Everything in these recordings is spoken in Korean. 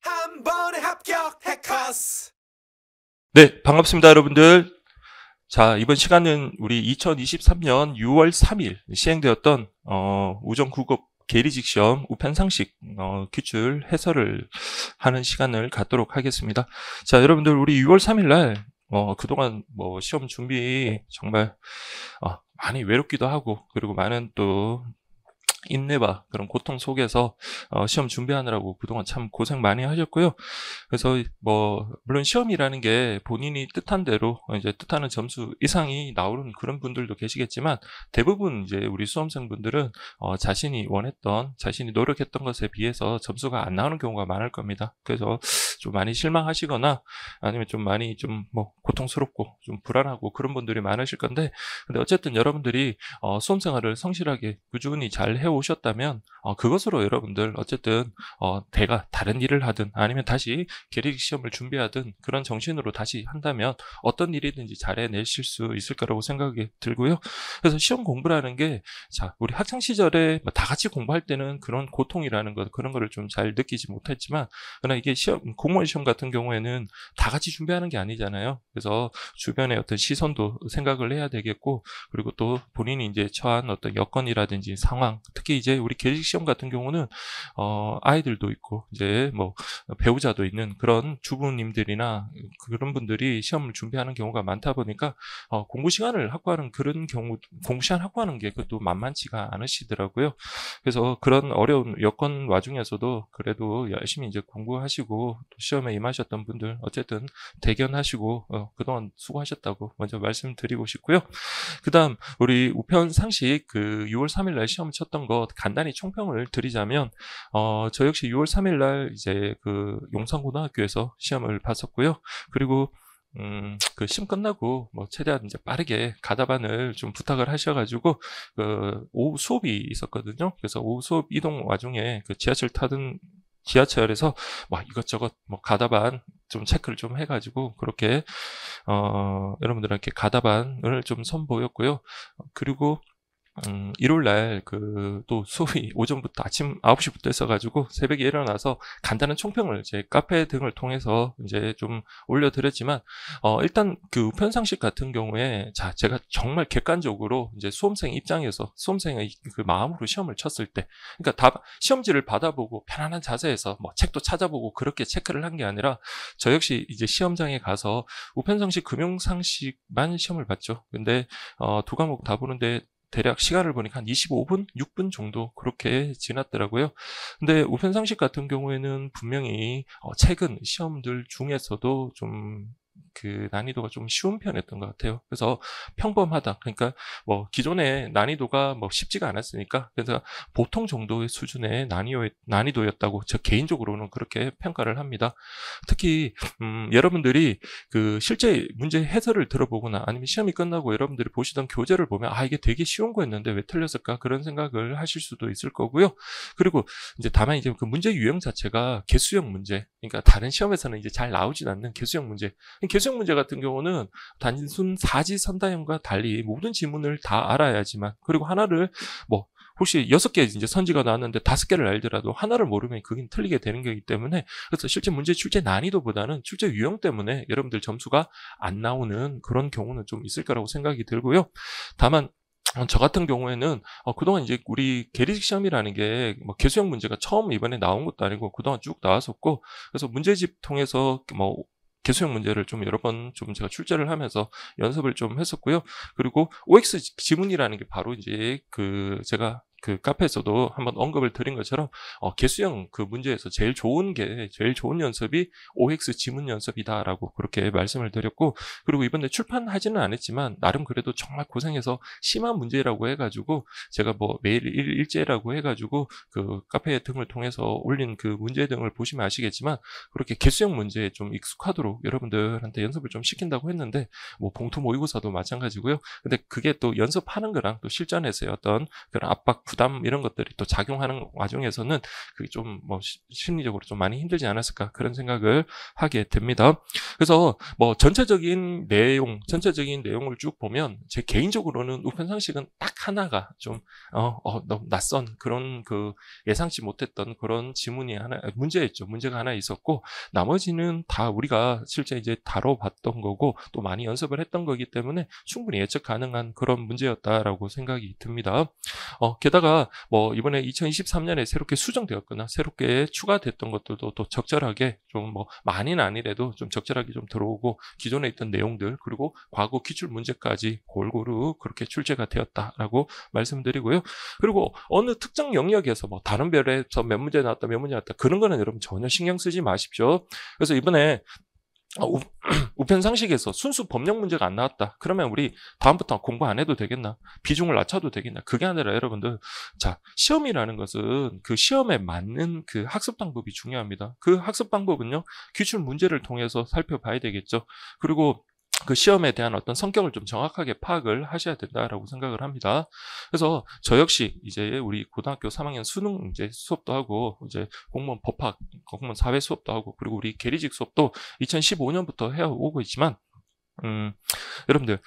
한 번에 합격 해커스. 네, 반갑습니다, 여러분들. 자, 이번 시간은 우리 2023년 6월 3일 시행되었던 우정국어 계리직 시험 우편상식 기출 해설을 하는 시간을 갖도록 하겠습니다. 자, 여러분들 우리 6월 3일 날 그동안 시험 준비 정말 많이 외롭기도 하고, 그리고 많은 또 인내와 그런 고통 속에서 시험 준비하느라고 그동안 참 고생 많이 하셨고요. 그래서 물론 시험이라는 게 본인이 뜻한 대로 이제 뜻하는 점수 이상이 나오는 그런 분들도 계시겠지만, 대부분 이제 우리 수험생분들은 자신이 원했던, 자신이 노력했던 것에 비해서 점수가 안 나오는 경우가 많을 겁니다. 그래서 좀 많이 실망하시거나 아니면 좀 많이 고통스럽고 좀 불안하고 그런 분들이 많으실 건데, 근데 어쨌든 여러분들이 수험생활을 성실하게 꾸준히 잘 해오셨다면 그것으로 여러분들 어쨌든 다른 일을 하든 아니면 다시 계리직 시험을 준비하든 그런 정신으로 다시 한다면 어떤 일이든지 잘 해내실 수 있을 거라고 생각이 들고요. 그래서 시험 공부라는 게, 자, 우리 학창 시절에 다 같이 공부할 때는 그런 고통이라는 것, 그런 거를 좀 잘 느끼지 못했지만, 그러나 이게 공무원 시험 같은 경우에는 다 같이 준비하는 게 아니잖아요. 그래서 주변의 어떤 시선도 생각을 해야 되겠고, 그리고 또 본인이 이제 처한 어떤 여건이라든지 상황, 특히 이제 우리 계리직 시험 같은 경우는 아이들도 있고 이제 배우자도 있는 그런 주부님들이나 그런 분들이 시험을 준비하는 경우가 많다 보니까 공부 시간을 확보하는 그런 경우, 공부 시간 확보하는 게 그것도 만만치가 않으시더라고요. 그래서 그런 어려운 여건 와중에서도 그래도 열심히 이제 공부하시고 또 시험에 임하셨던 분들 어쨌든 대견하시고 그동안 수고하셨다고 먼저 말씀드리고 싶고요. 그다음 우리 우편 상식 6월 3일 날 시험 쳤던 것 간단히 총평을 드리자면, 저 역시 6월 3일 날 이제 용산고등학교에서 시험을 봤었고요. 그리고 시험 끝나고 최대한 이제 빠르게 가다반을 좀 부탁을 하셔가지고 오후 수업이 있었거든요. 그래서 오후 수업 이동 와중에 지하철에서 이것저것 가다반 좀 체크를 좀 해가지고 그렇게 여러분들한테 가다반을 좀 선보였고요. 그리고 일요일날 또 수업이 오전부터 아침 9시부터 했어가지고 새벽에 일어나서 간단한 총평을 제 카페 등을 통해서 이제 좀 올려드렸지만, 일단 우편상식 같은 경우에, 자, 제가 정말 객관적으로 이제 수험생 입장에서 수험생의 그 마음으로 시험을 쳤을 때, 그러니까 시험지를 받아보고 편안한 자세에서 책도 찾아보고 그렇게 체크를 한 게 아니라, 저 역시 이제 시험장에 가서 우편상식, 금융상식만 시험을 봤죠. 근데 두 과목 다 보는데 대략 시간을 보니까 한 25분, 6분 정도 그렇게 지났더라고요. 근데 우편상식 같은 경우에는 분명히 최근 시험들 중에서도 좀 난이도가 좀 쉬운 편이었던 것 같아요. 그래서 평범하다. 그러니까 기존의 난이도가 쉽지가 않았으니까, 그래서 보통 정도의 수준의 난이도였다고 저 개인적으로는 그렇게 평가를 합니다. 특히 여러분들이 실제 문제 해설을 들어보거나 아니면 시험이 끝나고 여러분들이 보시던 교재를 보면 이게 되게 쉬운 거였는데 왜 틀렸을까, 그런 생각을 하실 수도 있을 거고요. 그리고 이제 다만 이제 그 문제 유형 자체가 개수형 문제, 그러니까 다른 시험에서는 이제 잘 나오진 않는 개수형 문제. 개수형 문제 같은 경우는 단순 사지선다형과 달리 모든 지문을 다 알아야지만, 그리고 하나를 혹시 6개 이제 선지가 나왔는데 5개를 알더라도 하나를 모르면 그게 틀리게 되는 거기 때문에, 그래서 실제 문제 출제 난이도보다는 출제 유형 때문에 여러분들 점수가 안 나오는 그런 경우는 좀 있을 거라고 생각이 들고요. 다만 저 같은 경우에는 그동안 이제 우리 계리직 시험이라는 게 개수형 문제가 처음 이번에 나온 것도 아니고 그동안 쭉 나왔었고, 그래서 문제집 통해서 개수형 문제를 좀 여러 번 좀 제가 출제를 하면서 연습을 좀 했었고요. 그리고 OX 지문이라는 게 바로 이제 제가 카페에서도 한번 언급을 드린 것처럼 개수형 문제에서 제일 좋은 연습이 OX 지문 연습이다라고 그렇게 말씀을 드렸고, 그리고 이번에 출판하지는 않았지만 나름 그래도 정말 고생해서 심한 문제라고 해가지고 제가 매일 일제라고 해가지고 카페 등을 통해서 올린 문제 등을 보시면 아시겠지만, 그렇게 개수형 문제에 좀 익숙하도록 여러분들한테 연습을 좀 시킨다고 했는데, 봉투 모의고사도 마찬가지고요. 근데 그게 또 연습하는 거랑 또 실전에서의 어떤 그런 압박 부담 이런 것들이 또 작용하는 와중에서는 그게 좀 뭐 심리적으로 좀 많이 힘들지 않았을까 그런 생각을 하게 됩니다. 그래서 뭐 전체적인 내용을 쭉 보면 제 개인적으로는 우편상식은 딱 하나가 좀 너무 낯선 그런 그 예상치 못했던 그런 문제가 하나 있었고, 나머지는 다 우리가 실제 이제 다뤄봤던 거고 또 많이 연습을 했던 거기 때문에 충분히 예측 가능한 그런 문제였다라고 생각이 듭니다. 게다가 뭐 이번에 2023년에 새롭게 수정되었거나 새롭게 추가됐던 것들도 또 적절하게 좀 뭐 많이는 아니래도 좀 적절하게 좀 들어오고, 기존에 있던 내용들 그리고 과거 기출 문제까지 골고루 그렇게 출제가 되었다라고 말씀드리고요. 그리고 어느 특정 영역에서 뭐 다른 별에서 몇 문제 나왔다 그런 거는 여러분 전혀 신경 쓰지 마십시오. 그래서 이번에 우편상식에서 순수 법령 문제가 안 나왔다. 그러면 우리 다음부터 공부 안 해도 되겠나? 비중을 낮춰도 되겠나? 그게 아니라 여러분들, 자, 시험이라는 것은 그 시험에 맞는 그 학습 방법이 중요합니다. 그 학습 방법은요, 기출 문제를 통해서 살펴봐야 되겠죠. 그리고 그 시험에 대한 어떤 성격을 좀 정확하게 파악을 하셔야 된다라고 생각을 합니다. 그래서 저 역시 이제 우리 고등학교 3학년 수능 이제 수업도 하고, 이제 공무원 법학, 공무원 사회 수업도 하고, 그리고 우리 계리직 수업도 2015년부터 해오고 있지만, 여러분들,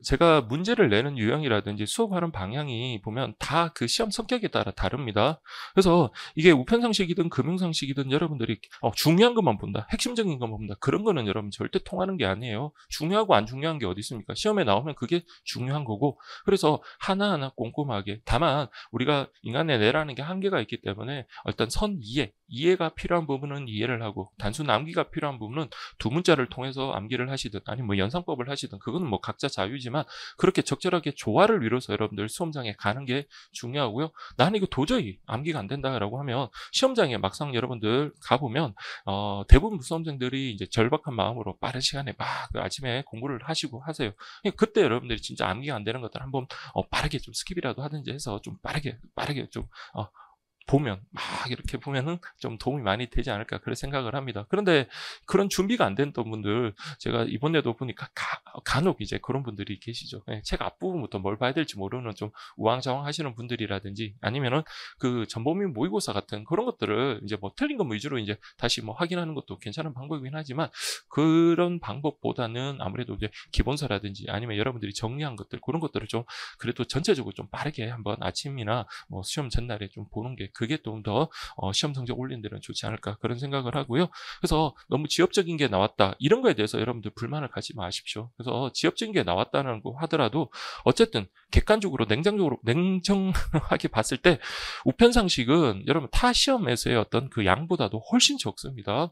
제가 문제를 내는 유형이라든지 수업하는 방향이 보면 다 그 시험 성격에 따라 다릅니다. 그래서 이게 우편상식이든 금융상식이든 여러분들이 중요한 것만 본다, 핵심적인 것만 본다, 그런 거는 여러분 절대 통하는 게 아니에요. 중요하고 안 중요한 게 어디 있습니까? 시험에 나오면 그게 중요한 거고, 그래서 하나하나 꼼꼼하게, 다만 우리가 인간의 뇌라는 게 한계가 있기 때문에 일단 이해가 필요한 부분은 이해를 하고, 단순 암기가 필요한 부분은 두 문자를 통해서 암기를 하시든 아니면 뭐 연상법을 하시든 그거는 뭐 각자 자유지만, 그렇게 적절하게 조화를 이뤄서 여러분들 시험장에 가는 게 중요하고요. 나는 이거 도저히 암기가 안 된다라고 하면 시험장에 막상 여러분들 가보면 대부분 수험생들이 이제 절박한 마음으로 빠른 시간에 막 아침에 공부를 하시고 하세요. 그때 여러분들이 진짜 암기가 안 되는 것들 한번 빠르게 좀 스킵이라도 하든지 해서 좀 빠르게 좀 보면 막 이렇게 보면은 좀 도움이 많이 되지 않을까 그런 생각을 합니다. 그런데 그런 준비가 안 됐던 분들, 제가 이번에도 보니까 간혹 이제 그런 분들이 계시죠. 책 앞부분부터 뭘 봐야 될지 모르는 좀 우왕좌왕 하시는 분들이라든지, 아니면은 그 전범위 모의고사 같은 그런 것들을 이제 뭐 틀린 것 위주로 이제 다시 뭐 확인하는 것도 괜찮은 방법이긴 하지만, 그런 방법보다는 아무래도 이제 기본서라든지 아니면 여러분들이 정리한 것들, 그런 것들을 좀 그래도 전체적으로 좀 빠르게 한번 아침이나 뭐 시험 전날에 좀 보는 게, 그게 좀 더 시험 성적 올리는 데는 좋지 않을까 그런 생각을 하고요. 그래서 너무 지엽적인 게 나왔다, 이런 거에 대해서 여러분들 불만을 갖지 마십시오. 그래서 지엽적인 게 나왔다는 거 하더라도 어쨌든 객관적으로 냉정하게 봤을 때 우편상식은 여러분 타 시험에서의 어떤 그 양보다도 훨씬 적습니다.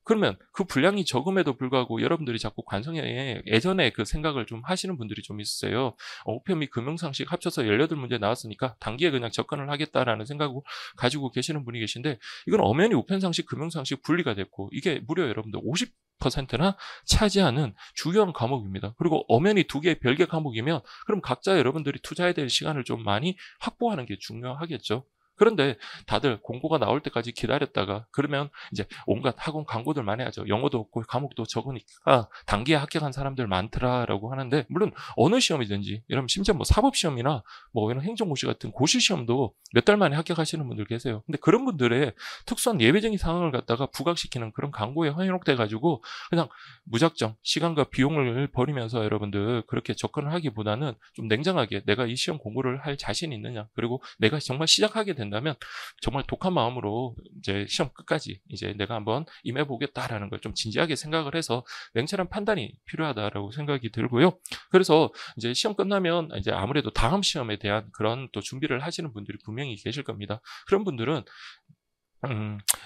그러면 그 분량이 적음에도 불구하고 여러분들이 자꾸 관성에 예전에 그 생각을 좀 하시는 분들이 좀 있으세요. 우편 및 금융상식 합쳐서 18문제 나왔으니까 단기에 그냥 접근을 하겠다라는 생각을 가지고 계시는 분이 계신데, 이건 엄연히 우편상식, 금융상식 분리가 됐고, 이게 무려 여러분들 50%나 차지하는 주요한 과목입니다. 그리고 엄연히 두 개의 별개 과목이면 그럼 각자 여러분들이 투자해야 될 시간을 좀 많이 확보하는 게 중요하겠죠. 그런데 다들 공고가 나올 때까지 기다렸다가, 그러면 이제 온갖 학원 광고들 많이 하죠. 영어도 없고 과목도 적으니까 단기에 합격한 사람들 많더라라고 하는데, 물론 어느 시험이든지, 이러면 심지어 뭐 사법시험이나 뭐 이런 행정고시 같은 고시시험도 몇 달 만에 합격하시는 분들 계세요. 근데 그런 분들의 특수한 예외적인 상황을 갖다가 부각시키는 그런 광고에 현혹돼 가지고 그냥 무작정 시간과 비용을 버리면서 여러분들 그렇게 접근을 하기보다는 좀 냉정하게 내가 이 시험 공부를 할 자신이 있느냐, 그리고 내가 정말 시작하게 된다면 정말 독한 마음으로 이제 시험 끝까지 이제 내가 한번 임해보겠다라는 걸 좀 진지하게 생각을 해서 냉철한 판단이 필요하다라고 생각이 들고요. 그래서 이제 시험 끝나면 이제 아무래도 다음 시험에 대한 그런 또 준비를 하시는 분들이 분명히 계실 겁니다. 그런 분들은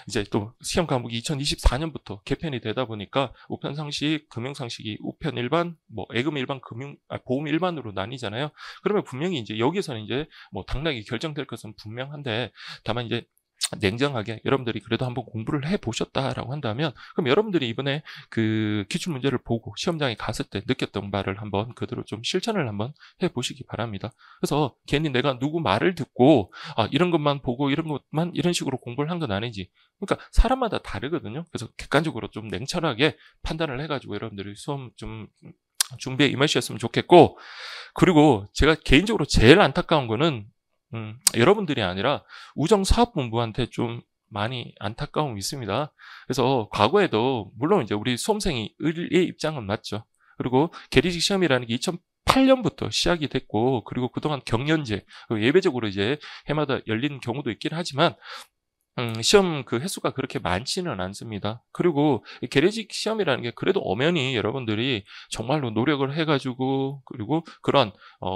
이제 또 시험 과목이 2024년부터 개편이 되다 보니까 우편상식, 금융상식이 우편 일반, 뭐 예금 일반, 보험 일반으로 나뉘잖아요. 그러면 분명히 이제 여기서는 이제 뭐 당락이 결정될 것은 분명한데, 다만 이제 냉정하게 여러분들이 그래도 한번 공부를 해보셨다라고 한다면, 그럼 여러분들이 이번에 그 기출 문제를 보고 시험장에 갔을 때 느꼈던 바를 한번 그대로 좀 실천을 한번 해보시기 바랍니다. 그래서 괜히 내가 누구 말을 듣고 이런 것만 보고 이런 것만 이런 식으로 공부를 한 건 아니지. 그러니까 사람마다 다르거든요. 그래서 객관적으로 좀 냉철하게 판단을 해가지고 여러분들이 수험 좀 준비에 임하셨으면 좋겠고, 그리고 제가 개인적으로 제일 안타까운 거는 여러분들이 아니라 우정사업본부한테 좀 많이 안타까움이 있습니다. 그래서 과거에도 물론 이제 우리 수험생의 입장은 맞죠. 그리고 계리직 시험이라는 게 2008년부터 시작이 됐고, 그리고 그동안 경연제, 예배적으로 이제 해마다 열리는 경우도 있긴 하지만 시험 그 횟수가 그렇게 많지는 않습니다. 그리고 계리직 시험이라는 게 그래도 엄연히 여러분들이 정말로 노력을 해가지고, 그리고 그런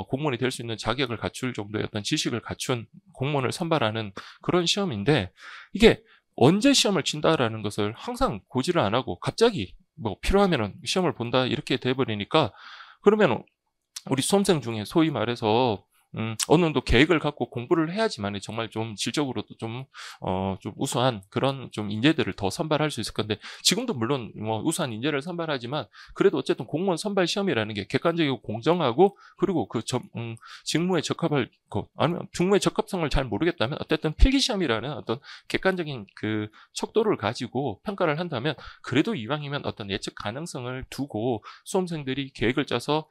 공무원이 될 수 있는 자격을 갖출 정도의 어떤 지식을 갖춘 공무원을 선발하는 그런 시험인데, 이게 언제 시험을 친다라는 것을 항상 고지를 안 하고 갑자기 뭐 필요하면은 시험을 본다 이렇게 돼버리니까, 그러면 우리 수험생 중에 소위 말해서 어느 정도 계획을 갖고 공부를 해야지만 정말 좀 질적으로도 좀 우수한 그런 좀 인재들을 더 선발할 수 있을 건데, 지금도 물론 뭐 우수한 인재를 선발하지만 그래도 어쨌든 공무원 선발 시험이라는 게 객관적이고 공정하고, 그리고 그 직무에 적합할 것, 아니면 직무의 적합성을 잘 모르겠다면 어쨌든 필기 시험이라는 어떤 객관적인 그 척도를 가지고 평가를 한다면, 그래도 이왕이면 어떤 예측 가능성을 두고 수험생들이 계획을 짜서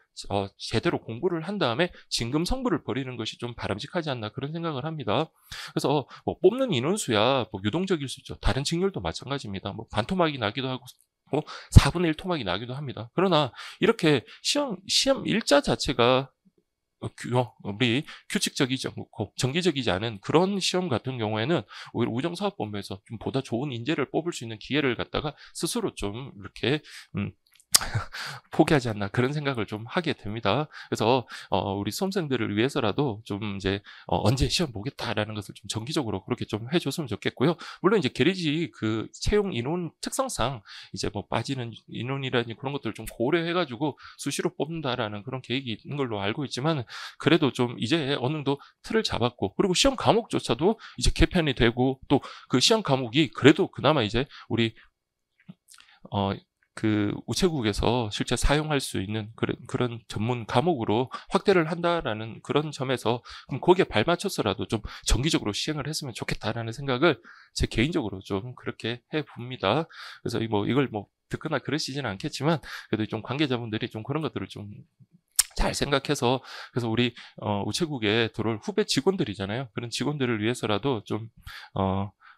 제대로 공부를 한 다음에 진검승부를 벌이는 것이 좀 바람직하지 않나, 그런 생각을 합니다. 그래서 뭐 뽑는 인원수야 뭐 유동적일 수 있죠. 다른 직렬도 마찬가지입니다. 뭐 반토막이 나기도 하고 4분의 1 토막이 나기도 합니다. 그러나 이렇게 시험 일자 자체가 우리 규칙적이지 않고 정기적이지 않은 그런 시험 같은 경우에는 오히려 우정사업본부에서 좀 보다 좋은 인재를 뽑을 수 있는 기회를 갖다가 스스로 좀 이렇게 포기하지 않나, 그런 생각을 좀 하게 됩니다. 그래서 우리 수험생들을 위해서라도 좀 이제 언제 시험 보겠다라는 것을 좀 정기적으로 그렇게 좀 해줬으면 좋겠고요. 물론 이제 계리직 그 채용 인원 특성상 이제 뭐 빠지는 인원이라든지 그런 것들을 좀 고려해가지고 수시로 뽑는다라는 그런 계획이 있는 걸로 알고 있지만, 그래도 좀 이제 어느 정도 틀을 잡았고, 그리고 시험 과목조차도 이제 개편이 되고, 또 그 시험 과목이 그래도 그나마 이제 우리 그 우체국에서 실제 사용할 수 있는 그런 전문 과목으로 확대를 한다라는 그런 점에서, 그럼 거기에 발맞춰서라도 좀 정기적으로 시행을 했으면 좋겠다라는 생각을 제 개인적으로 좀 그렇게 해봅니다. 그래서 뭐 이걸 뭐 듣거나 그러시지는 않겠지만, 그래도 좀 관계자분들이 좀 그런 것들을 좀 잘 생각해서, 그래서 우리 우체국에 들어올 후배 직원들이잖아요. 그런 직원들을 위해서라도 좀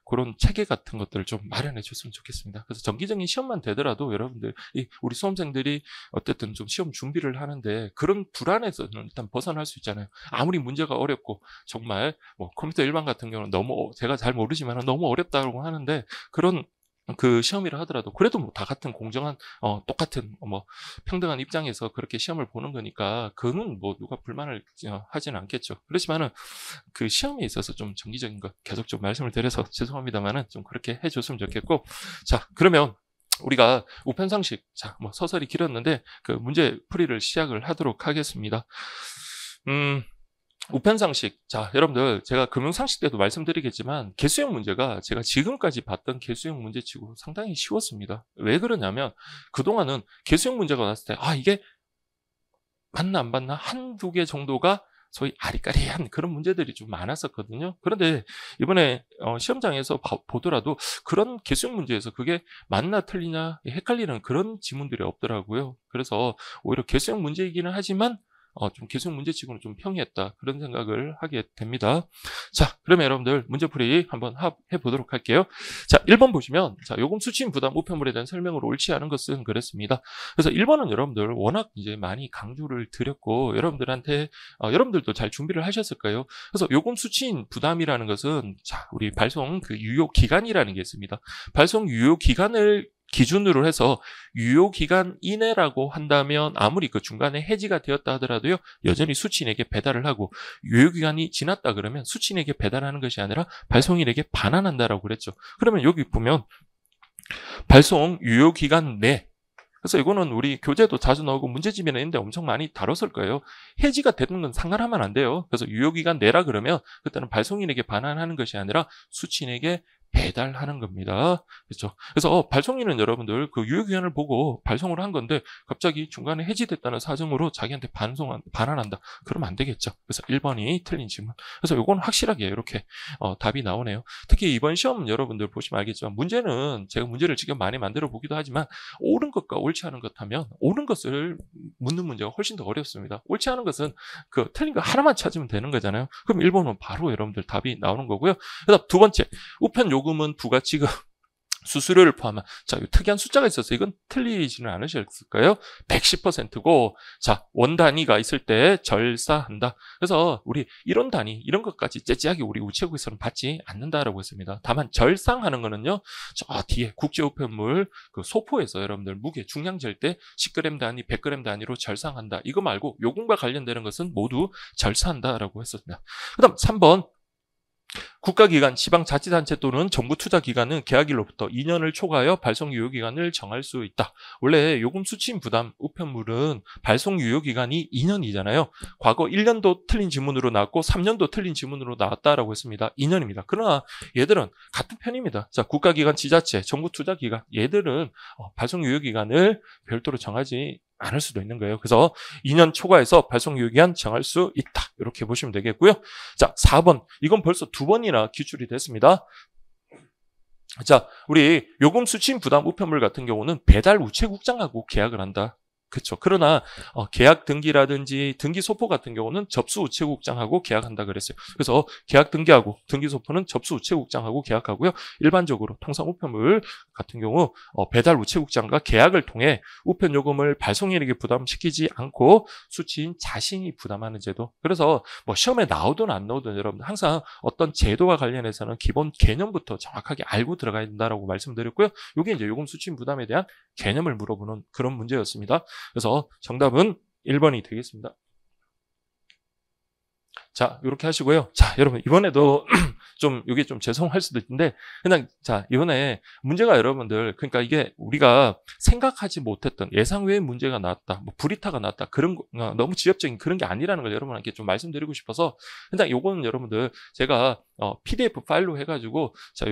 그런 체계 같은 것들을 좀 마련해 줬으면 좋겠습니다. 그래서 정기적인 시험만 되더라도 여러분들, 우리 수험생들이 어쨌든 좀 시험 준비를 하는데 그런 불안에서는 일단 벗어날 수 있잖아요. 아무리 문제가 어렵고, 정말 뭐 컴퓨터 일반 같은 경우는 너무 제가 잘 모르지만 너무 어렵다고 하는데, 그런 그 시험이라 하더라도 그래도 뭐 다 같은 공정한 똑같은 뭐 평등한 입장에서 그렇게 시험을 보는 거니까, 그는 뭐 누가 불만을 하지는 않겠죠. 그렇지만은 그 시험에 있어서 좀 정기적인 거 계속 좀 말씀을 드려서 죄송합니다만은 좀 그렇게 해줬으면 좋겠고, 자, 그러면 우리가 우편상식, 자, 뭐 서설이 길었는데 그 문제 풀이를 시작을 하도록 하겠습니다. 우편상식. 자, 여러분들, 제가 금융상식 때도 말씀드리겠지만 개수형 문제가 제가 지금까지 봤던 개수형 문제치고 상당히 쉬웠습니다. 왜 그러냐면, 그동안은 개수형 문제가 나왔을 때 이게 맞나 안 맞나 한두 개 정도가 소위 아리까리한 그런 문제들이 좀 많았었거든요. 그런데 이번에 시험장에서 보더라도 그런 개수형 문제에서 그게 맞나 틀리냐 헷갈리는 그런 지문들이 없더라고요. 그래서 오히려 개수형 문제이기는 하지만 좀 개수형 문제치고는 좀 평이했다, 그런 생각을 하게 됩니다. 자, 그러면 여러분들 문제풀이 한번 해보도록 할게요. 자, 1번 보시면, 자, 요금 수취인 부담 우편물에 대한 설명으로 옳지 않은 것은 그랬습니다. 그래서 1번은 여러분들 워낙 이제 많이 강조를 드렸고, 여러분들한테 여러분들도 잘 준비를 하셨을 거예요. 그래서 요금 수취인 부담이라는 것은, 자, 우리 발송 그 유효 기간이라는 게 있습니다. 발송 유효 기간을 기준으로 해서 유효기간 이내라고 한다면 아무리 그 중간에 해지가 되었다 하더라도요, 여전히 수취인에게 배달을 하고, 유효기간이 지났다 그러면 수취인에게 배달하는 것이 아니라 발송인에게 반환한다라고 그랬죠. 그러면 여기 보면 발송 유효기간 내, 그래서 이거는 우리 교재도 자주 나오고 문제집에는 있는데 엄청 많이 다뤘을 거예요. 해지가 되는 건 상관하면 안 돼요. 그래서 유효기간 내라 그러면 그때는 발송인에게 반환하는 것이 아니라 수취인에게 배달하는 겁니다. 그렇죠? 그래서 발송인은 여러분들 그 유효기간을 보고 발송을 한 건데 갑자기 중간에 해지됐다는 사정으로 자기한테 반환한다. 그러면 안 되겠죠. 그래서 1번이 틀린 질문. 그래서 요건 확실하게 이렇게 답이 나오네요. 특히 이번 시험 여러분들 보시면 알겠지만 문제는 제가 문제를 직접 많이 만들어 보기도 하지만 옳은 것과 옳지 않은 것 하면 옳은 것을 묻는 문제가 훨씬 더 어렵습니다. 옳지 않은 것은 그 틀린 거 하나만 찾으면 되는 거잖아요. 그럼 1번은 바로 여러분들 답이 나오는 거고요. 그다음 두 번째, 우편 요금은 부가지급 수수료를 포함한, 자, 특이한 숫자가 있어서 이건 틀리지는 않으셨을까요? 110%고, 자, 원 단위가 있을 때 절사한다. 그래서 우리 이런 단위, 이런 것까지 째째하게 우리 우체국에서는 받지 않는다라고 했습니다. 다만 절상하는 거는요, 저 뒤에 국제우편물 그 소포에서 여러분들 무게 중량 잴 때 10g 단위, 100g 단위로 절상한다. 이거 말고 요금과 관련되는 것은 모두 절사한다라고 했습니다. 그 다음 3번. 국가기관, 지방자치단체 또는 정부투자기관은 계약일로부터 2년을 초과하여 발송 유효기간을 정할 수 있다. 원래 요금 수취인 부담 우편물은 발송 유효기간이 2년이잖아요. 과거 1년도 틀린 지문으로 나왔고 3년도 틀린 지문으로 나왔다라고 했습니다. 2년입니다. 그러나 얘들은 같은 편입니다. 자, 국가기관, 지자체, 정부투자기관 얘들은 발송 유효기간을 별도로 정하지 않을 수도 있는 거예요. 그래서 2년 초과해서 발송 유효기간 정할 수 있다. 이렇게 보시면 되겠고요. 자, 4번. 이건 벌써 2번이나 기출이 됐습니다. 자, 우리 요금 수취인 부담 우편물 같은 경우는 배달 우체국장하고 계약을 한다. 그렇죠. 그러나 계약 등기라든지 등기 소포 같은 경우는 접수 우체국장하고 계약한다 그랬어요. 그래서 계약 등기하고 등기 소포는 접수 우체국장하고 계약하고요. 일반적으로 통상 우편물 같은 경우 배달 우체국장과 계약을 통해 우편 요금을 발송인에게 부담시키지 않고 수취인 자신이 부담하는 제도. 그래서 뭐 시험에 나오든 안 나오든 여러분들 항상 어떤 제도와 관련해서는 기본 개념부터 정확하게 알고 들어가야 된다라고 말씀드렸고요. 이게 이제 요금 수취인 부담에 대한 개념을 물어보는 그런 문제였습니다. 그래서 정답은 1번이 되겠습니다. 자, 이렇게 하시고요. 자, 여러분, 이번에도 이게 좀 죄송할 수도 있는데, 그냥, 자, 이번에 문제가 여러분들, 그러니까 이게 우리가 생각하지 못했던 예상 외의 문제가 나왔다, 뭐, 불이타가 나왔다, 그런 거, 너무 지엽적인 그런 게 아니라는 걸 여러분한테 좀 말씀드리고 싶어서, 그냥 요거는 여러분들, 제가, PDF 파일로 해가지고, 자,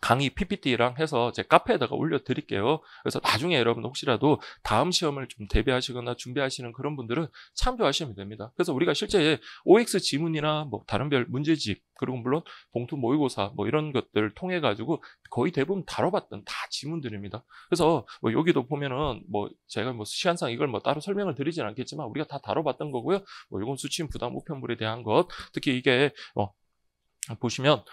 강의 PPT랑 해서 제 카페에다가 올려드릴게요. 그래서 나중에 여러분 혹시라도 다음 시험을 좀 대비하시거나 준비하시는 그런 분들은 참조하시면 됩니다. 그래서 우리가 실제 OX 지문이나 뭐 다른 별 문제집, 그리고 물론 봉투 모의고사 뭐 이런 것들 통해 가지고 거의 대부분 다뤄봤던 다 지문들입니다. 그래서 뭐 여기도 보면은 뭐 제가 뭐 시간상 이걸 뭐 따로 설명을 드리진 않겠지만 우리가 다 다뤄봤던 거고요. 뭐 이건 수취인 부담 우편물에 대한 것, 특히 이게 보시면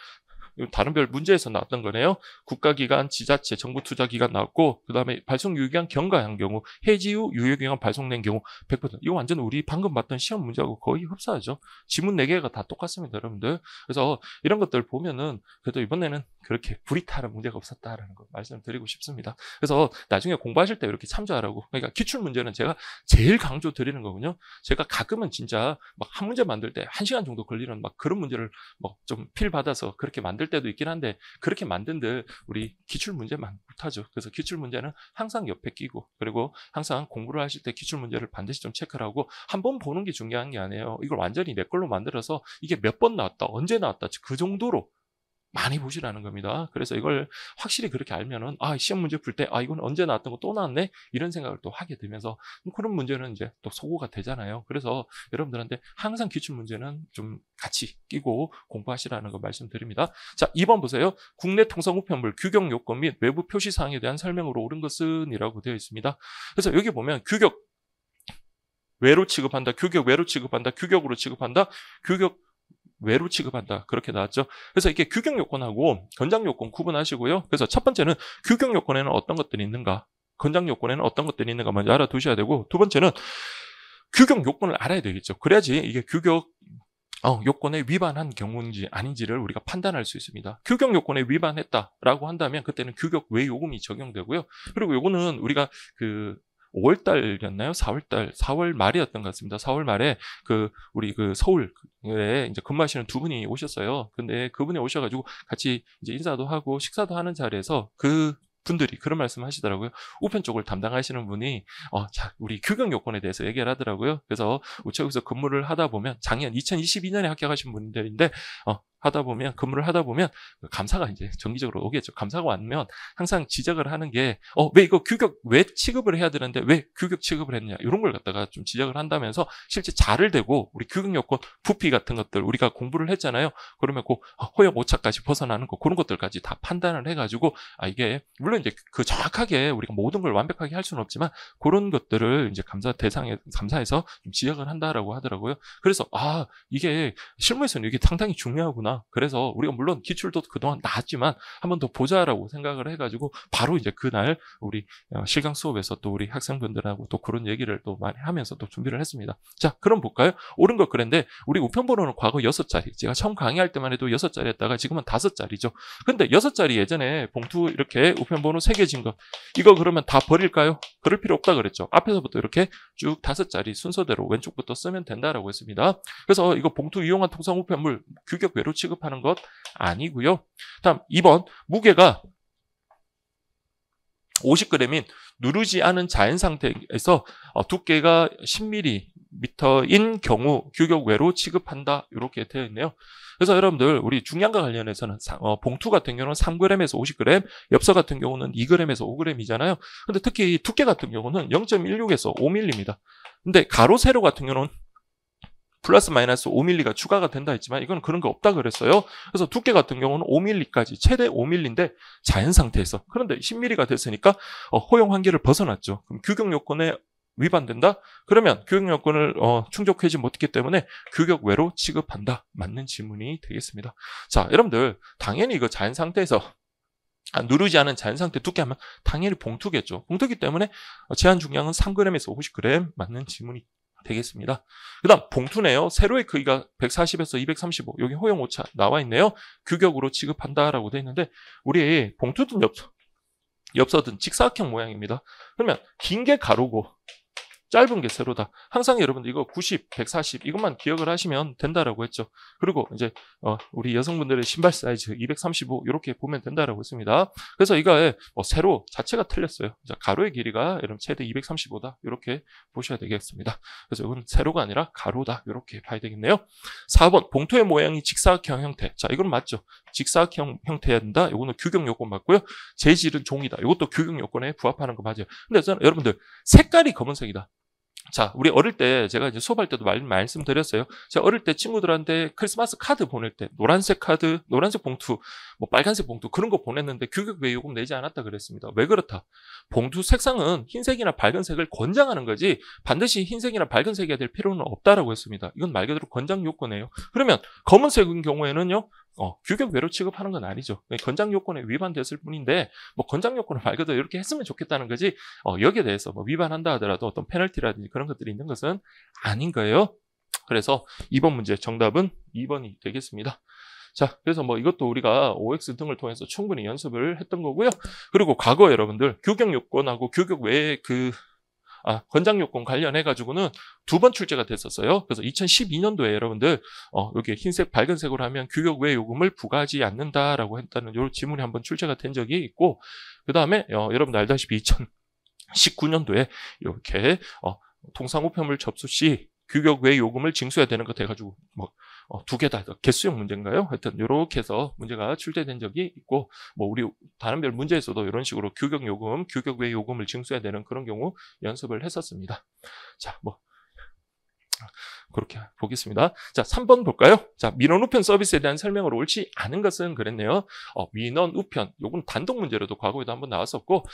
다른 별 문제에서 나왔던 거네요. 국가기관, 지자체, 정부투자기관 나왔고, 그 다음에 발송 유효기간 경과한 경우, 해지 후 유효기간 발송된 경우 100%. 이거 완전 우리 방금 봤던 시험 문제하고 거의 흡사하죠. 지문 4개가 다 똑같습니다, 여러분들. 그래서 이런 것들 보면은 그래도 이번에는 그렇게 불이타는 문제가 없었다라는 거 말씀을 드리고 싶습니다. 그래서 나중에 공부하실 때 이렇게 참조하라고. 그러니까 기출 문제는 제가 제일 강조 드리는 거군요. 제가 가끔은 진짜 막 한 문제 만들 때 1시간 정도 걸리는 막 그런 문제를 뭐 좀 필 받아서 그렇게 만들 때도 있긴 한데, 그렇게 만든들 우리 기출 문제만 못하죠. 그래서 기출 문제는 항상 옆에 끼고, 그리고 항상 공부를 하실 때 기출 문제를 반드시 좀 체크를 하고, 한 번 보는 게 중요한 게 아니에요. 이걸 완전히 내 걸로 만들어서 이게 몇 번 나왔다, 언제 나왔다, 그 정도로 많이 보시라는 겁니다. 그래서 이걸 확실히 그렇게 알면은, 시험 문제 풀 때, 이건 언제 나왔던 거 또 나왔네? 이런 생각을 또 하게 되면서, 그런 문제는 이제 또 소고가 되잖아요. 그래서 여러분들한테 항상 기출 문제는 좀 같이 끼고 공부하시라는 거 말씀드립니다. 자, 2번 보세요. 국내 통상 우편물 규격 요건 및 외부 표시 사항에 대한 설명으로 옳은 것은 이라고 되어 있습니다. 그래서 여기 보면 규격 외로 취급한다, 규격 외로 취급한다, 규격으로 취급한다, 규격 외로 취급한다. 그렇게 나왔죠. 그래서 이게 규격 요건하고 건장 요건 구분하시고요. 그래서 첫 번째는 규격 요건에는 어떤 것들이 있는가, 건장 요건에는 어떤 것들이 있는가 먼저 알아두셔야 되고, 두 번째는 규격 요건을 알아야 되겠죠. 그래야지 이게 규격 요건에 위반한 경우인지 아닌지를 우리가 판단할 수 있습니다. 규격 요건에 위반했다라고 한다면 그때는 규격 외 요금이 적용되고요. 그리고 요거는 우리가 5월달이었나요? 4월 말이었던 것 같습니다. 4월 말에 우리 서울에 이제 근무하시는 두 분이 오셨어요. 근데 그분이 오셔가지고 같이 이제 인사도 하고 식사도 하는 자리에서 분들이 그런 말씀 하시더라고요. 우편 쪽을 담당하시는 분이 자, 우리 규격 요건에 대해서 얘기를 하더라고요. 그래서 우체국에서 근무를 하다 보면 작년 2022년에 합격하신 분들인데 근무를 하다 보면 감사가 이제 정기적으로 오겠죠. 감사가 왔면 항상 지적을 하는 게 왜 이거 규격 왜 취급을 해야 되는데 왜 규격 취급을 했냐 이런 걸 갖다가 좀 지적을 한다면서 실제 자를 대고 우리 규격 요건 부피 같은 것들 우리가 공부를 했잖아요. 그러면 그 허용 오차까지 벗어나는 거 그런 것들까지 다 판단을 해가지고 이게 물론 이제 그 정확하게 우리가 모든 걸 완벽하게 할 수는 없지만 그런 것들을 이제 감사에서 좀 지적을 한다라고 하더라고요. 그래서 이게 실무에서는 이게 상당히 중요하구나. 그래서 우리가 물론 기출도 그동안 나왔지만 한 번 더 보자라고 생각을 해가지고 바로 이제 그날 우리 실강 수업에서 또 우리 학생분들하고 또 그런 얘기를 또 많이 하면서 또 준비를 했습니다. 자, 그럼 볼까요? 옳은 거 그랬는데 우리 우편번호는 과거 6자리. 제가 처음 강의할 때만 해도 6자리였다가 지금은 5자리죠. 근데 6자리 예전에 봉투 이렇게 우편번호 3개 거 이거 그러면 다 버릴까요? 그럴 필요 없다 그랬죠. 앞에서부터 이렇게 쭉 5자리 순서대로 왼쪽부터 쓰면 된다라고 했습니다. 그래서 이거 봉투 이용한 통상 우편물 규격 외로 취급하는 것 아니고요. 다음 2번 무게가 50g인 누르지 않은 자연 상태에서 두께가 10mm인 경우 규격 외로 취급한다. 이렇게 되어 있네요. 그래서 여러분들 우리 중량과 관련해서는 봉투 같은 경우는 3g에서 50g, 엽서 같은 경우는 2g에서 5g이잖아요. 근데 특히 두께 같은 경우는 0.16에서 5mm입니다. 근데 가로 세로 같은 경우는 플러스 마이너스 5mm가 추가가 된다 했지만 이건 그런 거 없다 그랬어요. 그래서 두께 같은 경우는 5mm까지 최대 5mm인데 자연 상태에서 그런데 10mm가 됐으니까 허용 한계를 벗어났죠. 그럼 규격 요건에 위반된다? 그러면 규격 요건을 충족하지 못했기 때문에 규격 외로 취급한다. 맞는 질문이 되겠습니다. 자, 여러분들 당연히 이거 자연 상태에서 누르지 않은 자연 상태 두께 하면 당연히 봉투겠죠. 봉투기 때문에 제한 중량은 3g에서 50g 맞는 질문이 되겠습니다. 그 다음 봉투네요. 세로의 크기가 140에서 235 여기 허용 오차 나와 있네요. 규격으로 취급한다라고 되어 있는데 우리 봉투든 엽서든 직사각형 모양입니다. 그러면 긴 게 가로고 짧은 게 세로다. 항상 여러분들 이거 90, 140 이것만 기억을 하시면 된다라고 했죠. 그리고 이제 우리 여성분들의 신발 사이즈 235 이렇게 보면 된다라고 했습니다. 그래서 이거 세로 자체가 틀렸어요. 자, 가로의 길이가 여러분 최대 235다. 이렇게 보셔야 되겠습니다. 그래서 이건 세로가 아니라 가로다. 이렇게 봐야 되겠네요. 4번 봉투의 모양이 직사각형 형태. 자, 이건 맞죠. 직사각형 형태여야 된다. 이거는 규격 요건 맞고요. 재질은 종이다. 이것도 규격 요건에 부합하는 거 맞아요. 근데 저는 여러분들 색깔이 검은색이다. 자, 우리 어릴 때 제가 이제 수업할 때도 말씀드렸어요. 제가 어릴 때 친구들한테 크리스마스 카드 보낼 때 노란색 카드, 노란색 봉투, 빨간색 봉투 그런 거 보냈는데 규격 외 요금 내지 않았다 그랬습니다. 왜 그렇다? 봉투 색상은 흰색이나 밝은색을 권장하는 거지 반드시 흰색이나 밝은색이어야 될 필요는 없다라고 했습니다. 이건 말 그대로 권장 요건이에요. 그러면 검은색인 경우에는요. 규격 외로 취급하는 건 아니죠. 권장 요건에 위반됐을 뿐인데 권장 요건을 말 그대로 이렇게 했으면 좋겠다는 거지 여기에 대해서 위반한다 하더라도 어떤 페널티라든지 그런 것들이 있는 것은 아닌 거예요. 그래서 2번 문제 정답은 2번이 되겠습니다. 자, 그래서 이것도 우리가 OX 등을 통해서 충분히 연습을 했던 거고요. 그리고 과거 여러분들 규격 요건하고 규격 외에 권장 요건 관련해가지고는 2번 출제가 됐었어요. 그래서 2012년도에 여러분들, 여기 흰색, 밝은색으로 하면 규격 외 요금을 부과하지 않는다라고 했다는 요 지문이 한번 출제가 된 적이 있고, 그 다음에, 여러분들 알다시피 2019년도에 이렇게, 통상 우편물 접수 시 규격 외 요금을 징수해야 되는 것 해가지고, 2개 다 개수형 문제인가요? 하여튼, 요렇게 해서 문제가 출제된 적이 있고, 우리 다른 별 문제에서도 이런 식으로 규격 요금, 규격 외 요금을 징수해야 되는 그런 경우 연습을 했었습니다. 자, 그렇게 보겠습니다. 자, 3번 볼까요? 자, 민원 우편 서비스에 대한 설명을 옳지 않은 것은 그랬네요. 민원 우편, 요건 단독 문제로도 과거에도 한번 나왔었고,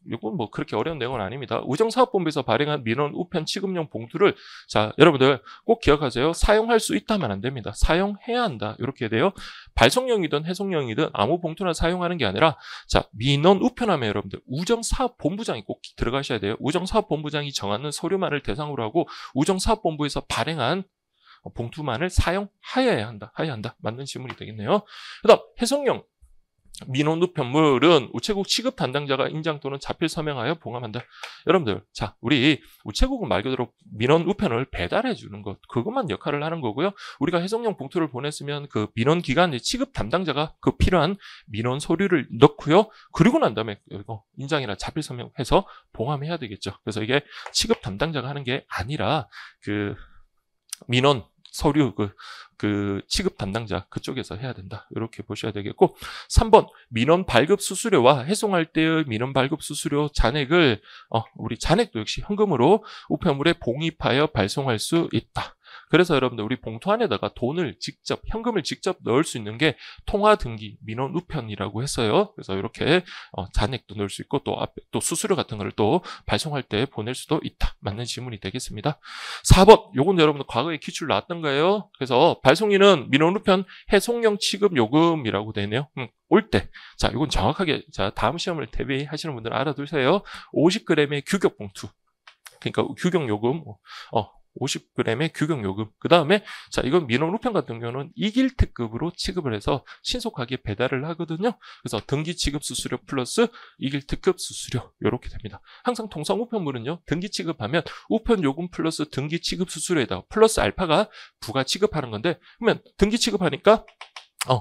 이건 그렇게 어려운 내용은 아닙니다. 우정사업본부에서 발행한 민원 우편 취급용 봉투를 자, 여러분들 꼭 기억하세요. 사용할 수 있다면 안 됩니다. 사용해야 한다. 이렇게 돼요. 발송용이든 해송용이든 아무 봉투나 사용하는 게 아니라 자, 민원 우편하면 여러분들 우정사업본부장이 꼭 들어가셔야 돼요. 우정사업본부장이 정하는 서류만을 대상으로 하고 우정사업본부에서 발행한 봉투만을 사용하여야 한다. 맞는 질문이 되겠네요. 그 다음 해송용. 민원 우편물은 우체국 취급 담당자가 인장 또는 자필 서명하여 봉함한다. 여러분들, 자, 우리 우체국은 말 그대로 민원 우편을 배달해 주는 것, 그것만 역할을 하는 거고요. 우리가 해송용 봉투를 보냈으면 그 민원 기관의 취급 담당자가 그 필요한 민원 서류를 넣고요. 그리고 난 다음에 인장이나 자필 서명해서 봉함해야 되겠죠. 그래서 이게 취급 담당자가 하는 게 아니라 그 민원 서류 그 취급 담당자 그쪽에서 해야 된다. 이렇게 보셔야 되겠고, 3번 민원 발급 수수료와 해송할 때의 민원 발급 수수료 잔액을 우리 잔액도 역시 현금으로 우편물에 봉입하여 발송할 수 있다. 그래서 여러분들 우리 봉투 안에다가 돈을 직접 현금을 직접 넣을 수 있는 게 통화 등기 민원 우편이라고 했어요. 그래서 이렇게 잔액도 넣을 수 있고 또 앞에 또 수수료 같은 거를 또 발송할 때 보낼 수도 있다. 맞는 질문이 되겠습니다. 4번 요건 여러분들 과거에 기출 나왔던 거예요. 그래서 발송인은 민원 우편 해송용 취급 요금이라고 되네요. 올 때. 자, 이건 정확하게 자 다음 시험을 대비하시는 분들은 알아두세요. 50g의 규격 봉투. 그러니까 규격 요금 50g의 규격 요금. 그 다음에 자 이건 민원 우편 같은 경우는 이길 특급으로 취급을 해서 신속하게 배달을 하거든요. 그래서 등기 취급 수수료 플러스 이길 특급 수수료 이렇게 됩니다. 항상 통상 우편물은요 등기 취급하면 우편 요금 플러스 등기 취급 수수료에다가 플러스 알파가 부가 취급하는 건데, 그러면 등기 취급하니까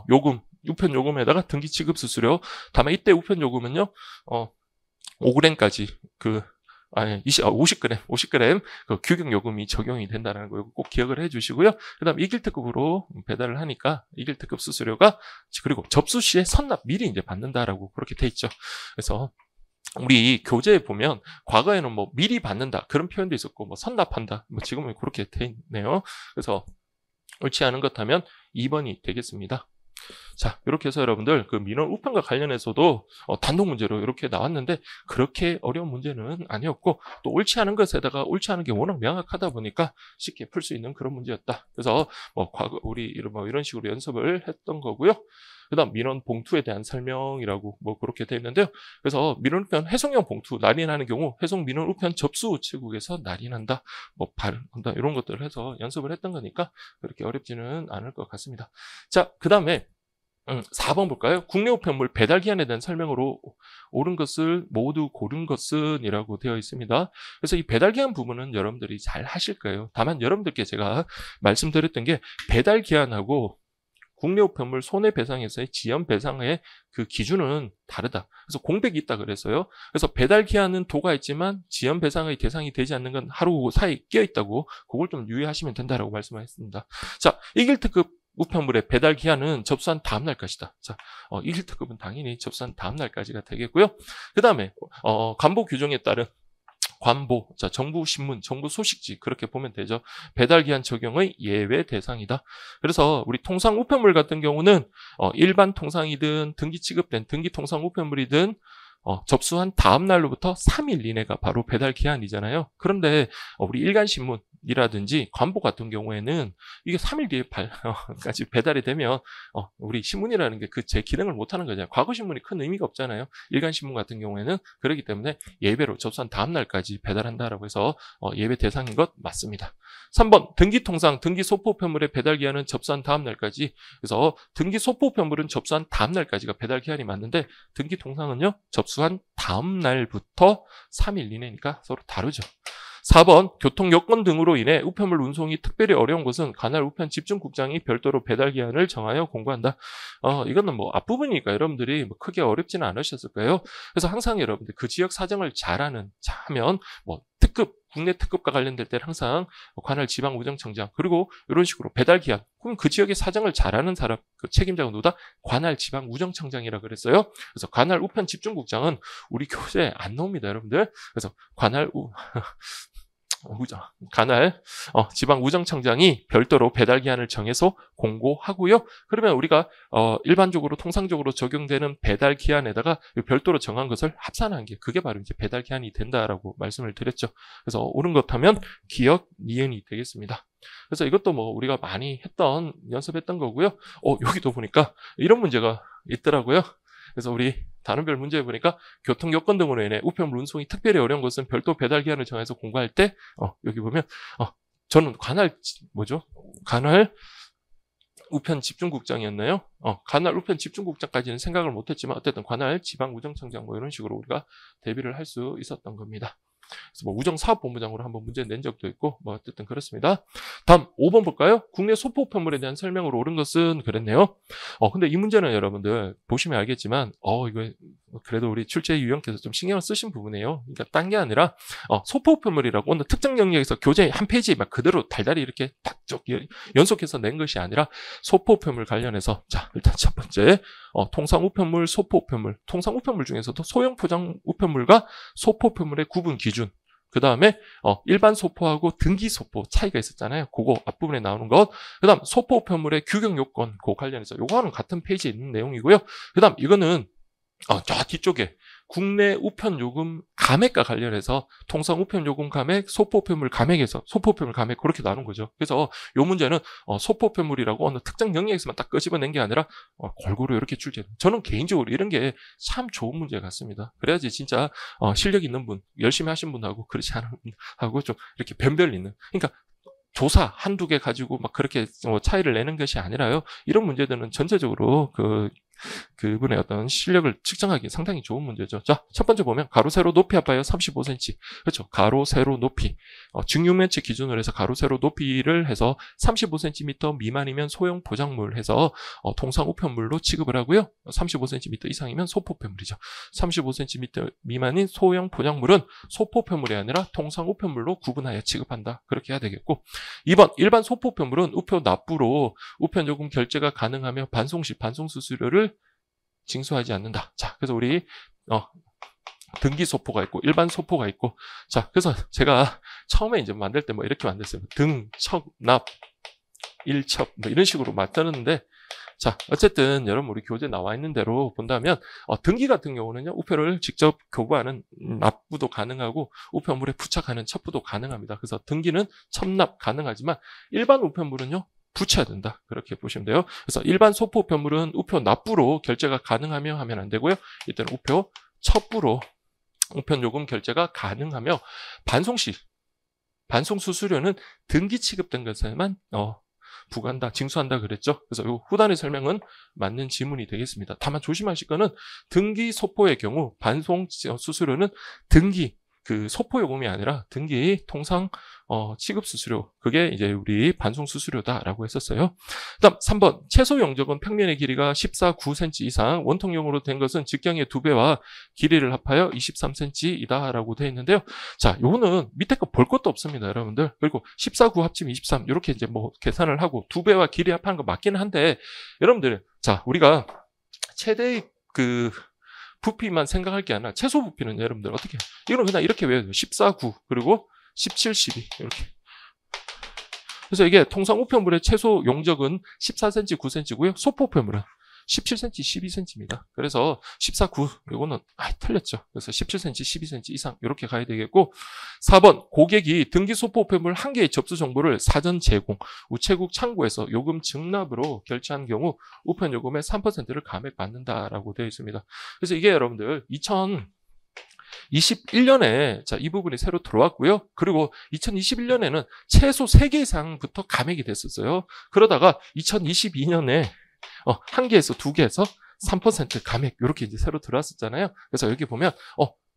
요금 우편 요금에다가 등기 취급 수수료. 다만 이때 우편 요금은요 5g까지 50g 그 규격 요금이 적용이 된다는 거 꼭 기억을 해주시고요. 그다음 이길특급으로 배달을 하니까 이길특급 수수료가, 그리고 접수 시에 선납 미리 이제 받는다라고 그렇게 돼 있죠. 그래서 우리 교재에 보면 과거에는 뭐 미리 받는다 그런 표현도 있었고 뭐 선납한다 뭐 지금은 그렇게 돼 있네요. 그래서 옳지 않은 것 하면 2번이 되겠습니다. 자, 이렇게 해서 여러분들 그 민원 우편과 관련해서도 단독 문제로 이렇게 나왔는데 그렇게 어려운 문제는 아니었고, 또 옳지 않은 것에다가 옳지 않은 게 워낙 명확하다 보니까 쉽게 풀 수 있는 그런 문제였다. 그래서 뭐 과거 우리 이런 식으로 연습을 했던 거고요. 그다음 민원 봉투에 대한 설명이라고 뭐 그렇게 되어 있는데요. 그래서 민원 우편 해송용 봉투 날인하는 경우 해송 민원 우편 접수 우체국에서 날인한다, 뭐 발행한다 이런 것들을 해서 연습을 했던 거니까 그렇게 어렵지는 않을 것 같습니다. 자, 그다음에 4번 볼까요? 국내 우편물 배달 기한에 대한 설명으로 옳은 것을 모두 고른 것은 이라고 되어 있습니다. 그래서 이 배달 기한 부분은 여러분들이 잘 하실 거예요. 다만 여러분들께 제가 말씀드렸던 게 배달 기한하고 국내 우편물 손해배상에서의 지연배상의 그 기준은 다르다. 그래서 공백이 있다 그랬어요. 그래서 배달 기한은 도가 있지만 지연배상의 대상이 되지 않는 건 하루 사이 끼어 있다고, 그걸 좀 유의하시면 된다라고 말씀하셨습니다. 자, 이길특급 우편물의 배달 기한은 접수한 다음 날까지다. 자, 이길특급은 당연히 접수한 다음 날까지가 되겠고요. 그 다음에 관보 규정에 따른 관보, 자, 정부 신문, 정부 소식지 그렇게 보면 되죠. 배달 기한 적용의 예외 대상이다. 그래서 우리 통상 우편물 같은 경우는 일반 통상이든 등기 취급된 등기 통상 우편물이든 접수한 다음 날로부터 3일 이내가 바로 배달 기한이잖아요. 그런데 우리 일간신문이라든지 관보 같은 경우에는 이게 3일 뒤에 까지 배달이 되면 우리 신문이라는 게 그 제 기능을 못하는 거잖아요. 과거 신문이 큰 의미가 없잖아요. 일간신문 같은 경우에는 그렇기 때문에 예외로 접수한 다음 날까지 배달한다라고 해서 예외 대상인 것 맞습니다. 3번 등기통상 등기소포우편물의 배달 기한은 접수한 다음 날까지. 그래서 등기소포우편물은 접수한 다음 날까지가 배달 기한이 맞는데 등기통상은요 접수한 다음 날부터 3일 이내니까 서로 다르죠. 4번 교통 여건 등으로 인해 우편물 운송이 특별히 어려운 곳은 관할 우편 집중국장이 별도로 배달 기한을 정하여 공고한다. 이거는 뭐 앞부분이니까 여러분들이 뭐 크게 어렵지는 않으셨을 거예요. 그래서 항상 여러분들 그 지역 사정을 잘 아는 하면 뭐 특급, 국내 특급과 관련될 때는 항상 관할 지방우정청장, 그리고 이런 식으로 배달 기한, 그럼 그 지역의 사정을 잘 아는 사람, 그 책임자가 누구다? 관할 지방우정청장이라 그랬어요. 그래서 관할 우편 집중국장은 우리 교재에 안 나옵니다, 여러분들. 그래서 관할 지방우정청장이 별도로 배달 기한을 정해서 공고하고요. 그러면 우리가 일반적으로 통상적으로 적용되는 배달 기한에다가 별도로 정한 것을 합산한 게 그게 바로 이제 배달 기한이 된다라고 말씀을 드렸죠. 그래서 옳은 것 하면 기역, 니은이 되겠습니다. 그래서 이것도 뭐 우리가 많이 연습했던 거고요. 여기도 보니까 이런 문제가 있더라고요. 그래서 우리 단원별 문제 보니까 교통 여건 등으로 인해 우편물 운송이 특별히 어려운 것은 별도 배달 기한을 정해서 공고할 때 여기 보면 저는 관할 우편 집중국장이었나요? 관할 우편 집중국장까지는 생각을 못했지만 어쨌든 관할 지방우정청장 뭐 이런 식으로 우리가 대비를 할 수 있었던 겁니다. 그래서 뭐 우정사업본부장으로 한번 문제 낸 적도 있고 뭐 어쨌든 그렇습니다. 다음 5번 볼까요? 국내 소포 우편물에 대한 설명으로 옳은 것은 그랬네요. 근데 이 문제는 여러분들 보시면 알겠지만 이거 그래도 우리 출제 유형께서 좀 신경을 쓰신 부분이에요. 그러니까 딴 게 아니라 소포 우편물이라고 어느 특정 영역에서 교재 한 페이지 막 그대로 달달이 이렇게 탁쭉 연속해서 낸 것이 아니라 소포 우편물 관련해서 자 일단 첫 번째 통상 우편물, 소포 우편물, 통상 우편물 중에서도 소형 포장 우편물과 소포 우편물의 구분 기준. 그 다음에 일반 소포하고 등기 소포 차이가 있었잖아요. 그거 앞부분에 나오는 것. 그 다음 소포 우편물의 규격 요건 그 관련해서 요거는 같은 페이지에 있는 내용이고요. 그 다음 이거는 저 뒤쪽에 국내 우편 요금 감액과 관련해서 통상 우편 요금 감액, 소포 우편물 감액에서 소포 우편물 감액 그렇게 나눈 거죠. 그래서 요 문제는 소포 우편물이라고 어느 특정 영역에서만 딱 끄집어낸 게 아니라 골고루 이렇게 출제. 저는 개인적으로 이런 게 참 좋은 문제 같습니다. 그래야지 진짜 실력 있는 분, 열심히 하신 분하고 그렇지 않은 분하고 좀 이렇게 변별이 있는. 그러니까 조사 한두 개 가지고 막 그렇게 차이를 내는 것이 아니라요. 이런 문제들은 전체적으로 그분의 어떤 실력을 측정하기 상당히 좋은 문제죠. 자, 첫 번째 보면 가로 세로 높이 합하여 35cm. 그렇죠. 가로 세로 높이. 증육면체 기준으로 해서 가로 세로 높이를 해서 35cm 미만이면 소형 포장물 해서 통상 우편물로 취급을 하고요. 35cm 이상이면 소포 우편물이죠. 35cm 미만인 소형 포장물은 소포 우편물이 아니라 통상 우편물로 구분하여 취급한다. 그렇게 해야 되겠고. 2번 일반 소포 우편물은 우표 납부로 우편 요금 결제가 가능하며 반송 시 반송 수수료를 징수하지 않는다. 자, 그래서 우리 등기 소포가 있고 일반 소포가 있고 자, 그래서 제가 처음에 이제 만들 때 뭐 이렇게 만들었어요. 등, 척, 납, 일첩 뭐 이런 식으로 만드는데 자, 어쨌든 여러분 우리 교재 나와 있는 대로 본다면 등기 같은 경우는요. 우표를 직접 교부하는 납부도 가능하고 우편물에 부착하는 첩부도 가능합니다. 그래서 등기는 첩납 가능하지만 일반 우편물은요. 붙여야 된다. 그렇게 보시면 돼요. 그래서 일반 소포 우편물은 우표 납부로 결제가 가능하며 하면 안 되고요. 이때는 우표 첩부로 우편 요금 결제가 가능하며 반송 시 반송 수수료는 등기 취급된 것에만 부과한다, 징수한다 그랬죠. 그래서 이 후단의 설명은 맞는 지문이 되겠습니다. 다만 조심하실 거는 등기 소포의 경우 반송 수수료는 등기 그 소포 요금이 아니라 등기 통상 취급 수수료 그게 이제 우리 반송 수수료다라고 했었어요. 그다음 3번 최소 용적은 평면의 길이가 14,9cm 이상 원통용으로 된 것은 직경의 2배와 길이를 합하여 23cm이다라고 되어 있는데요. 자, 요거는 밑에 거 볼 것도 없습니다, 여러분들. 그리고 14,9 합치면 23 이렇게 이제 뭐 계산을 하고 2배와 길이 합하는 거 맞기는 한데 여러분들 자 우리가 최대의 부피만 생각할 게 아니라 최소 부피는 여러분들 어떻게 이거는 그냥 이렇게 외워야 돼요. 14,9 그리고 17, 12 이렇게. 그래서 이게 통상 우편물의 최소 용적은 14cm, 9cm고요. 소포 우편물은 17cm, 12cm입니다. 그래서 14,9 이거는 틀렸죠. 그래서 17cm, 12cm 이상 이렇게 가야 되겠고 4번 고객이 등기 소포 우편물 한 개의 접수 정보를 사전 제공, 우체국 창구에서 요금 증납으로 결제한 경우 우편 요금의 3%를 감액받는다라고 되어 있습니다. 그래서 이게 여러분들 2021년에 자, 이 부분이 새로 들어왔고요. 그리고 2021년에는 최소 3개 이상부터 감액이 됐었어요. 그러다가 2022년에 1개에서 2개에서 3% 감액 이렇게 이제 새로 들어왔었잖아요. 그래서 여기 보면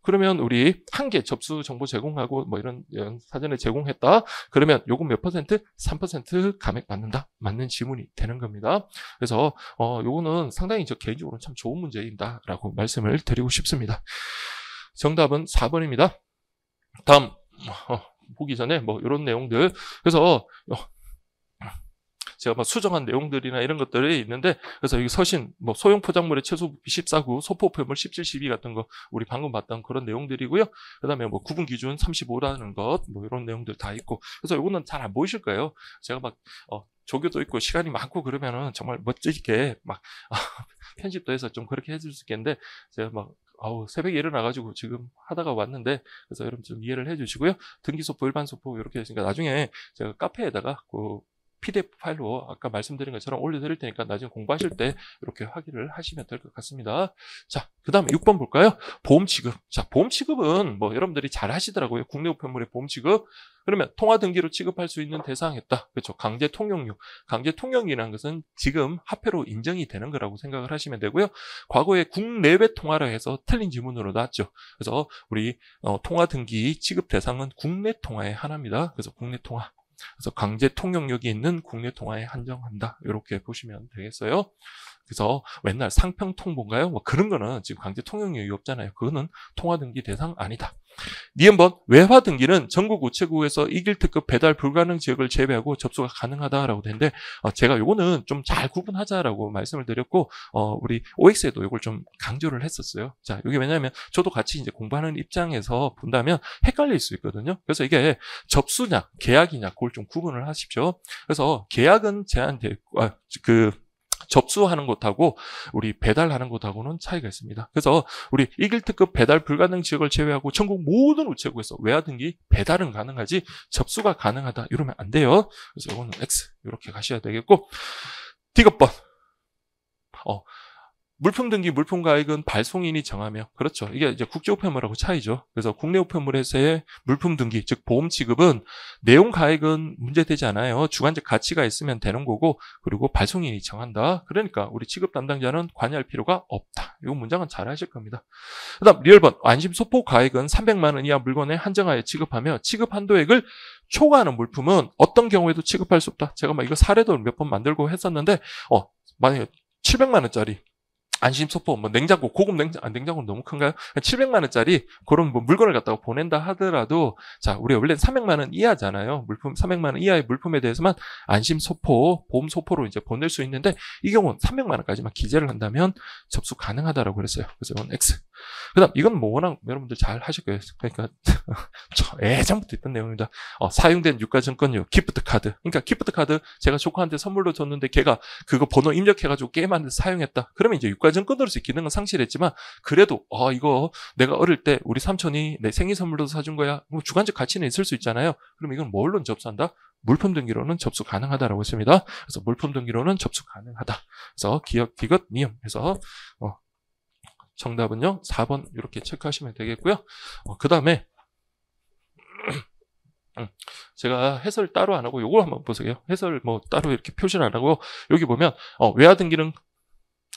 그러면 우리 한 개 접수 정보 제공하고 뭐 이런 사전에 제공했다. 그러면 요금 몇 퍼센트? 3% 감액 받는다. 맞는 지문이 되는 겁니다. 그래서 요거는 상당히 저 개인적으로는 참 좋은 문제입니다라고 말씀을 드리고 싶습니다. 정답은 4번입니다. 다음 보기 전에 뭐 이런 내용들 그래서 제가 막 수정한 내용들이나 이런 것들이 있는데 그래서 여기 서신 뭐 소형 포장물의 최소 부피 14,9 소포 우편물 17, 12 같은 거 우리 방금 봤던 그런 내용들이고요. 그다음에 뭐 구분 기준 35라는 것 뭐 이런 내용들 다 있고 그래서 이거는 잘 안 보이실 거예요. 제가 막 조교도 있고 시간이 많고 그러면은 정말 멋지게 막 편집도 해서 좀 그렇게 해줄 수 있겠는데 제가 막 새벽에 일어나가지고 지금 하다가 왔는데 그래서 여러분 좀 이해를 해주시고요. 등기소포, 일반소포 이렇게 했으니까 나중에 제가 카페에다가 PDF 파일로 아까 말씀드린 것처럼 올려드릴 테니까 나중에 공부하실 때 이렇게 확인을 하시면 될 것 같습니다. 자, 그 다음에 6번 볼까요? 보험 취급. 자, 보험 취급은 뭐 여러분들이 잘 하시더라고요. 국내 우편물의 보험 취급. 그러면 통화 등기로 취급할 수 있는 대상했다. 그렇죠. 강제 통용료. 강제 통용이라는 것은 지금 화폐로 인정이 되는 거라고 생각을 하시면 되고요. 과거에 국내외 통화라 해서 틀린 지문으로 나왔죠. 그래서 우리 통화 등기 취급 대상은 국내 통화에 한합니다. 그래서 국내 통화. 그래서 강제 통용력이 있는 국내 통화에 한정한다. 이렇게 보시면 되겠어요. 그래서 맨날 상평통보인가요? 뭐 그런 거는 지금 강제 통용력이 없잖아요. 그거는 통화 등기 대상 아니다. 니은번 외화 등기는 전국 우체국에서 2길 특급 배달 불가능 지역을 제외하고 접수가 가능하다라고 되는데 제가 요거는 좀 잘 구분하자라고 말씀을 드렸고 우리 OX에도 요걸 좀 강조를 했었어요. 자, 이게 왜냐하면 저도 같이 이제 공부하는 입장에서 본다면 헷갈릴 수 있거든요. 그래서 이게 접수냐 계약이냐 그걸 좀 구분을 하십시오. 그래서 계약은 제한돼 접수하는 곳하고 우리 배달하는 곳하고는 차이가 있습니다. 그래서 우리 2길 특급 배달 불가능 지역을 제외하고 전국 모든 우체국에서 외화 등기 배달은 가능하지 접수가 가능하다 이러면 안 돼요. 그래서 이거는 X 이렇게 가셔야 되겠고 D급번 물품 등기, 물품 가액은 발송인이 정하며 그렇죠. 이게 이제 국제 우편물하고 차이죠. 그래서 국내 우편물에서의 물품 등기, 즉 보험 취급은 내용 가액은 문제되지 않아요. 주관적 가치가 있으면 되는 거고 그리고 발송인이 정한다. 그러니까 우리 취급 담당자는 관여할 필요가 없다. 이 문장은 잘 하실 겁니다. 그다음 리얼번 안심 소포 가액은 300만 원 이하 물건에 한정하여 취급하며 취급 한도액을 초과하는 물품은 어떤 경우에도 취급할 수 없다. 제가 막 이거 사례도 몇 번 만들고 했었는데 만약에 700만 원짜리 안심 소포, 뭐 냉장고, 고급 냉장고는 너무 큰가요? 700만 원짜리 그런 뭐 물건을 갖다가 보낸다 하더라도 자, 우리가 원래 300만 원 이하잖아요. 물품 300만 원 이하의 물품에 대해서만 안심 소포, 보험 소포로 이제 보낼 수 있는데 이 경우는 300만 원까지만 기재를 한다면 접수 가능하다라고 그랬어요. 그래서 이건 X. 그다음 이건 뭐 워낙 여러분들 잘 하실 거예요. 그러니까 예전부터 있던 내용입니다. 사용된 유가증권료, 기프트 카드. 그러니까 기프트 카드 제가 조카한테 선물로 줬는데 걔가 그거 번호 입력해가지고 게임하는데 사용했다. 그러면 이제 유가증권으로서 기능은 상실했지만 그래도 이거 내가 어릴 때 우리 삼촌이 내 생일 선물로 사준 거야. 뭐 주관적 가치는 있을 수 있잖아요. 그럼 이건 뭘로 접수한다? 물품 등기로는 접수 가능하다라고 했습니다. 그래서 물품 등기로는 접수 가능하다. 그래서 기업 기껏 니은 해서 정답은요 4번 이렇게 체크하시면 되겠고요. 그 다음에 제가 해설 따로 안 하고 요걸 한번 보세요. 해설 뭐 따로 이렇게 표시를 안 하고 여기 보면 외화 등기는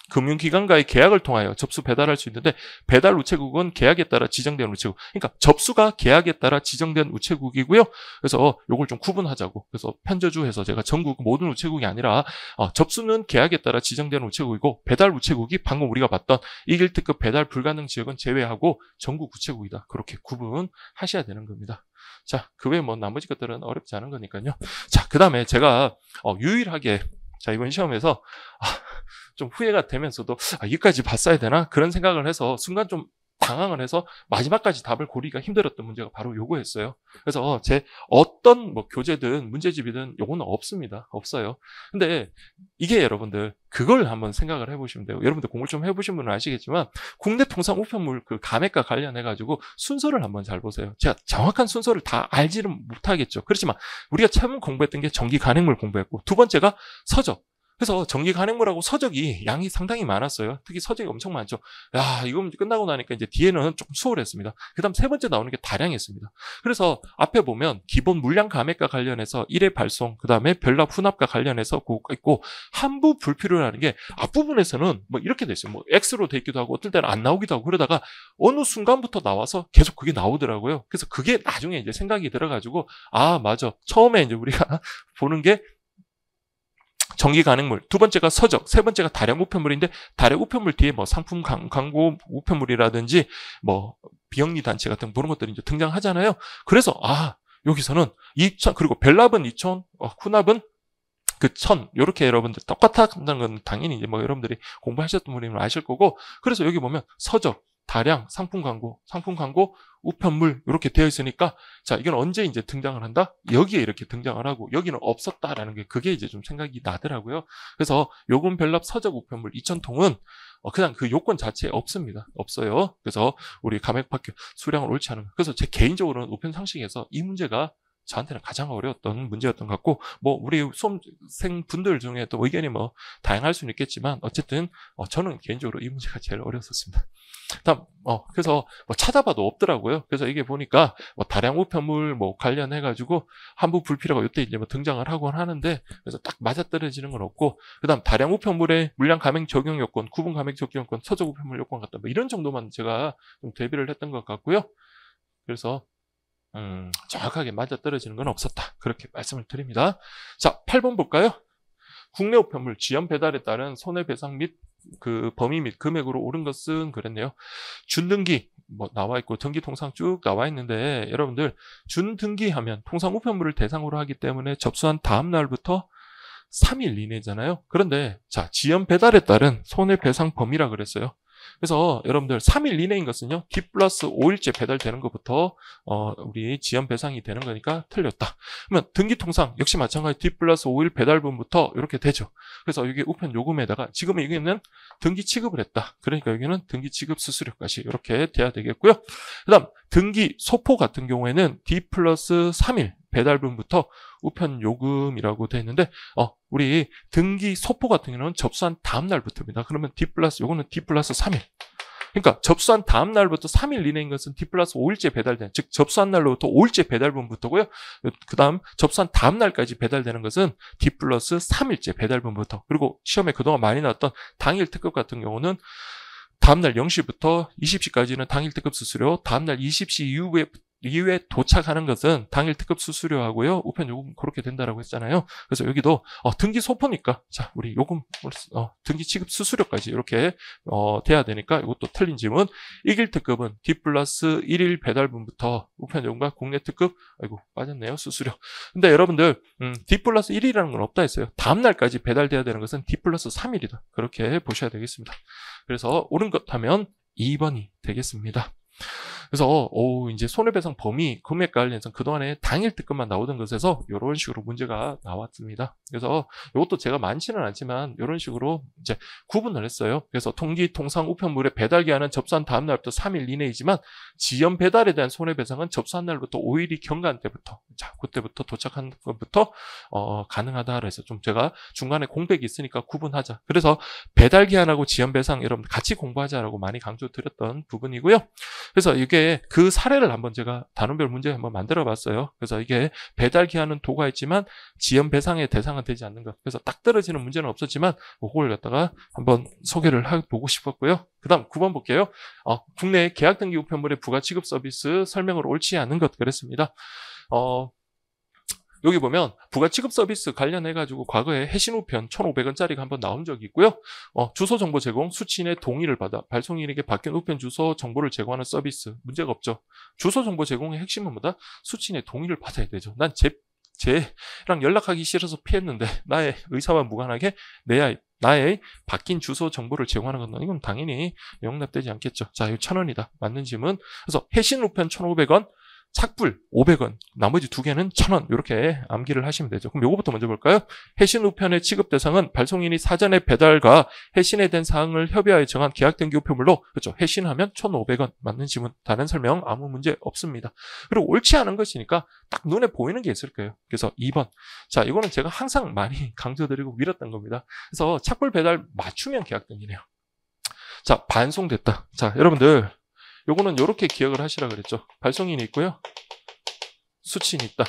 금융기관과의 계약을 통하여 접수 배달할 수 있는데 배달 우체국은 계약에 따라 지정된 우체국. 그러니까 접수가 계약에 따라 지정된 우체국이고요. 그래서 요걸 좀 구분하자고. 그래서 편저주해서 제가 전국 모든 우체국이 아니라 접수는 계약에 따라 지정된 우체국이고 배달 우체국이 방금 우리가 봤던 2길 특급 배달 불가능 지역은 제외하고 전국 우체국이다. 그렇게 구분하셔야 되는 겁니다. 자, 그 외에 뭐 나머지 것들은 어렵지 않은 거니까요. 자, 그 다음에 제가 유일하게 자, 이번 시험에서 좀 후회가 되면서도 여기까지 봤어야 되나? 그런 생각을 해서 순간 좀 당황을 해서 마지막까지 답을 고르기가 힘들었던 문제가 바로 요거였어요. 그래서 제 어떤 뭐 교재든 문제집이든 요거는 없습니다. 없어요. 근데 이게 여러분들 그걸 한번 생각을 해보시면 돼요. 여러분들 공부를 좀 해보신 분은 아시겠지만 국내 통상 우편물 그 감액과 관련해가지고 순서를 한번 잘 보세요. 제가 정확한 순서를 다 알지는 못하겠죠. 그렇지만 우리가 처음 공부했던 게 전기 간행물 공부했고 두 번째가 서적. 그래서 전기 간행물하고 서적이 양이 상당히 많았어요. 특히 서적이 엄청 많죠. 이거 끝나고 나니까 이제 뒤에는 조금 수월했습니다. 그 다음 세 번째 나오는 게 다량했습니다. 그래서 앞에 보면 기본 물량 감액과 관련해서 1회 발송, 그 다음에 별납 훈합과 관련해서 그거 있고 한부 불필요라는 게 앞부분에서는 뭐 이렇게 돼 있어요. 뭐 X로 돼 있기도 하고 어떨 때는 안 나오기도 하고 그러다가 어느 순간부터 나와서 계속 그게 나오더라고요. 그래서 그게 나중에 이제 생각이 들어가지고 맞아. 처음에 이제 우리가 보는 게 전기 간행물, 두 번째가 서적, 세 번째가 다량 우편물인데 다량 우편물 뒤에 뭐 상품 광고 우편물이라든지 뭐 비영리 단체 같은 그런 것들이 이제 등장하잖아요. 그래서 여기서는 2천 그리고 별납은 2천, 훈납은 그 1000 이렇게 여러분들 똑같다는 건 당연히 이제 뭐 여러분들이 공부하셨던 분이면 아실 거고 그래서 여기 보면 서적, 다량, 상품 광고, 우편물 이렇게 되어 있으니까 자 이건 언제 이제 등장을 한다? 여기에 이렇게 등장을 하고 여기는 없었다라는 게 그게 이제 좀 생각이 나더라고요. 그래서 요금 별납 서적 우편물 2000통은 그냥 그 요건 자체에 없습니다. 없어요. 그래서 우리 감액 파켓 수량을 옳지 않은 거. 그래서 제 개인적으로는 우편 상식에서 이 문제가 저한테는 가장 어려웠던 문제였던 것 같고, 뭐 우리 수험생분들 중에 또 의견이 뭐 다양할 수는 있겠지만 어쨌든 저는 개인적으로 이 문제가 제일 어려웠었습니다. 다음 그래서 뭐 찾아봐도 없더라고요. 그래서 이게 보니까 뭐 다량 우편물 뭐 관련해가지고 한부 불필요가 이때 이제 뭐 등장을 하곤 하는데, 그래서 딱 맞아떨어지는 건 없고, 그다음 다량 우편물의 물량 감행 적용 요건, 구분 감행 적용 요건, 서적 우편물 요건 같다, 뭐 이런 정도만 제가 좀 대비를 했던 것 같고요. 그래서 정확하게 맞아떨어지는 건 없었다, 그렇게 말씀을 드립니다. 자, 8번 볼까요? 국내 우편물 지연 배달에 따른 손해배상 및 그 범위 및 금액으로 오른 것은 그랬네요. 준등기 뭐 나와 있고 등기 통상 쭉 나와 있는데, 여러분들 준등기하면 통상 우편물을 대상으로 하기 때문에 접수한 다음 날부터 3일 이내잖아요. 그런데 자, 지연 배달에 따른 손해배상 범위라 그랬어요. 그래서 여러분들 3일 이내인 것은요, D 플러스 5일째 배달되는 것부터 우리 지연 배상이 되는 거니까 틀렸다. 그러면 등기통상 역시 마찬가지 D 플러스 5일 배달분부터 이렇게 되죠. 그래서 여기 우편 요금에다가 지금 여기는 등기 취급을 했다, 그러니까 여기는 등기 취급 수수료까지 이렇게 돼야 되겠고요. 그 다음 등기 소포 같은 경우에는 D 플러스 3일 배달분부터 우편 요금이라고 되어 있는데, 우리 등기 소포 같은 경우는 접수한 다음 날부터입니다. 그러면 D 플러스, 요거는 D 플러스 3일. 그러니까 접수한 다음 날부터 3일 이내인 것은 D 플러스 5일째 배달되는, 즉 접수한 날로부터 5일째 배달분부터고요. 그 다음 접수한 다음 날까지 배달되는 것은 D 플러스 3일째 배달분부터. 그리고 시험에 그동안 많이 나왔던 당일 특급 같은 경우는 다음날 0시부터 20시까지는 당일 특급 수수료, 다음날 20시 이후에 도착하는 것은 당일 특급 수수료하고요, 우편 요금 그렇게 된다라고 했잖아요. 그래서 여기도 등기 소포니까 자, 우리 요금 등기 취급 수수료까지 이렇게 돼야 되니까 이것도 틀린 질문. 1일 특급은 D 플러스 1일 배달분부터 우편 요금과 국내 특급, 아이고 빠졌네요, 수수료. 근데 여러분들 D 플러스 1이라는 건 없다 했어요. 다음 날까지 배달돼야 되는 것은 D 플러스 3일이다, 그렇게 보셔야 되겠습니다. 그래서 옳은 것 하면 2번이 되겠습니다. 그래서 이제 손해배상 범위 금액 관련해서 그동안에 당일 특급만 나오던 것에서 이런 식으로 문제가 나왔습니다. 그래서 이것도 제가 많지는 않지만 이런 식으로 이제 구분을 했어요. 그래서 통기 통상 우편물의 배달 기한은 접수한 다음 날부터 3일 이내이지만 지연 배달에 대한 손해배상은 접수한 날부터 5일이 경과한 때부터, 자, 그때부터 도착한 것부터 가능하다 그래서 좀 제가 중간에 공백이 있으니까 구분하자. 그래서 배달 기한하고 지연 배상 여러분 같이 공부하자라고 많이 강조드렸던 부분이고요. 그래서 이게 그 사례를 한번 제가 단원별 문제 한번 만들어 봤어요. 그래서 이게 배달 기한은 도가 있지만 지연 배상의 대상은 되지 않는 것. 그래서 딱 떨어지는 문제는 없었지만 그걸 갖다가 한번 소개를 해보고 싶었고요. 그 다음 9번 볼게요. 국내 계약 등기 우편물의 부가 취급 서비스 설명으로 옳지 않은 것 그랬습니다. 여기 보면 부가 취급 서비스 관련해가지고 과거에 해신우편 1,500원짜리가 한번 나온 적이 있고요. 주소 정보 제공, 수취인의 동의를 받아 발송인에게 바뀐 우편 주소 정보를 제공하는 서비스. 문제가 없죠. 주소 정보 제공의 핵심은 뭐다? 수취인의 동의를 받아야 되죠. 난 쟤랑 연락하기 싫어서 피했는데 나의 의사와 무관하게 나의 바뀐 주소 정보를 제공하는 건 이건 당연히 용납되지 않겠죠. 자, 이거 1,000원이다. 맞는 질문. 그래서 해신우편 1,500원, 착불 500원, 나머지 두 개는 1,000원 이렇게 암기를 하시면 되죠. 그럼 요거부터 먼저 볼까요? 해신 우편의 취급 대상은 발송인이 사전에 배달과 해신에 대한 사항을 협의하여 정한 계약 등기 우편물로, 그렇죠. 해신하면 1,500원 맞는 질문, 다른 설명 아무 문제 없습니다. 그리고 옳지 않은 것이니까 딱 눈에 보이는 게 있을 거예요. 그래서 2번. 자, 이거는 제가 항상 많이 강조드리고 밀었던 겁니다. 그래서 착불 배달 맞춤형 계약 등기네요. 자, 반송됐다. 자, 여러분들 요거는 이렇게 기억을 하시라 그랬죠. 발송인이 있고요, 수취인이 있다.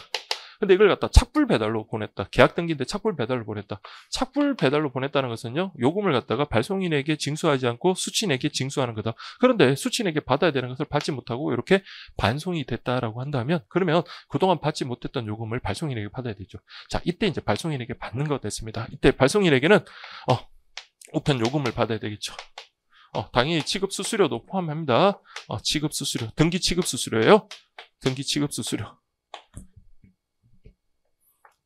근데 이걸 갖다 착불 배달로 보냈다. 계약 등기인데 착불 배달로 보냈다. 착불 배달로 보냈다는 것은요, 요금을 갖다가 발송인에게 징수하지 않고 수취인에게 징수하는 거다. 그런데 수취인에게 받아야 되는 것을 받지 못하고 이렇게 반송이 됐다라고 한다면, 그러면 그동안 받지 못했던 요금을 발송인에게 받아야 되죠. 자, 이때 이제 발송인에게 받는 것 됐습니다. 이때 발송인에게는 우편 요금을 받아야 되겠죠. 당연히 취급 수수료도 포함합니다. 취급 수수료, 등기 취급 수수료예요. 등기 취급 수수료.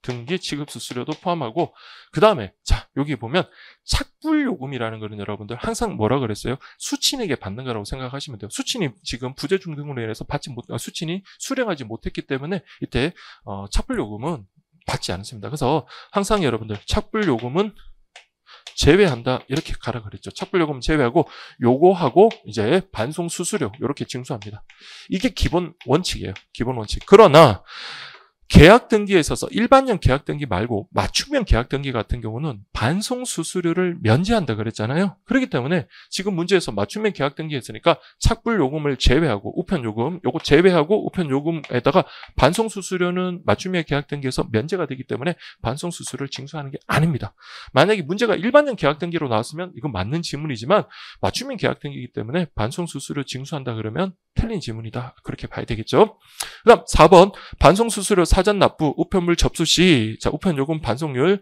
등기 취급 수수료도 포함하고, 그 다음에 자, 여기 보면 착불 요금이라는 거는 여러분들 항상 뭐라 그랬어요? 수취인에게 받는 거라고 생각하시면 돼요. 수취인이 지금 부재 중등으로 인해서 수취인이 수령하지 못했기 때문에 이때 착불 요금은 받지 않습니다. 그래서 항상 여러분들 착불 요금은 제외한다 이렇게 가라 그랬죠. 착불요금 제외하고 요거하고 이제 반송 수수료 이렇게 징수합니다. 이게 기본 원칙이에요. 기본 원칙. 그러나 계약 등기에 있어서 일반형 계약 등기 말고 맞춤형 계약 등기 같은 경우는 반송 수수료를 면제한다 그랬잖아요. 그렇기 때문에 지금 문제에서 맞춤형 계약 등기 했으니까 착불 요금을 제외하고 우편 요금 요거 제외하고 우편 요금에다가 반송 수수료는 맞춤형 계약 등기에서 면제가 되기 때문에 반송 수수료를 징수하는 게 아닙니다. 만약에 문제가 일반형 계약 등기로 나왔으면 이건 맞는 지문이지만 맞춤형 계약 등기이기 때문에 반송 수수료 징수한다 그러면 틀린 지문이다. 그렇게 봐야 되겠죠. 그다음 4번 반송 수수료 사전 납부 우편물 접수 시 자, 우편 요금 반송률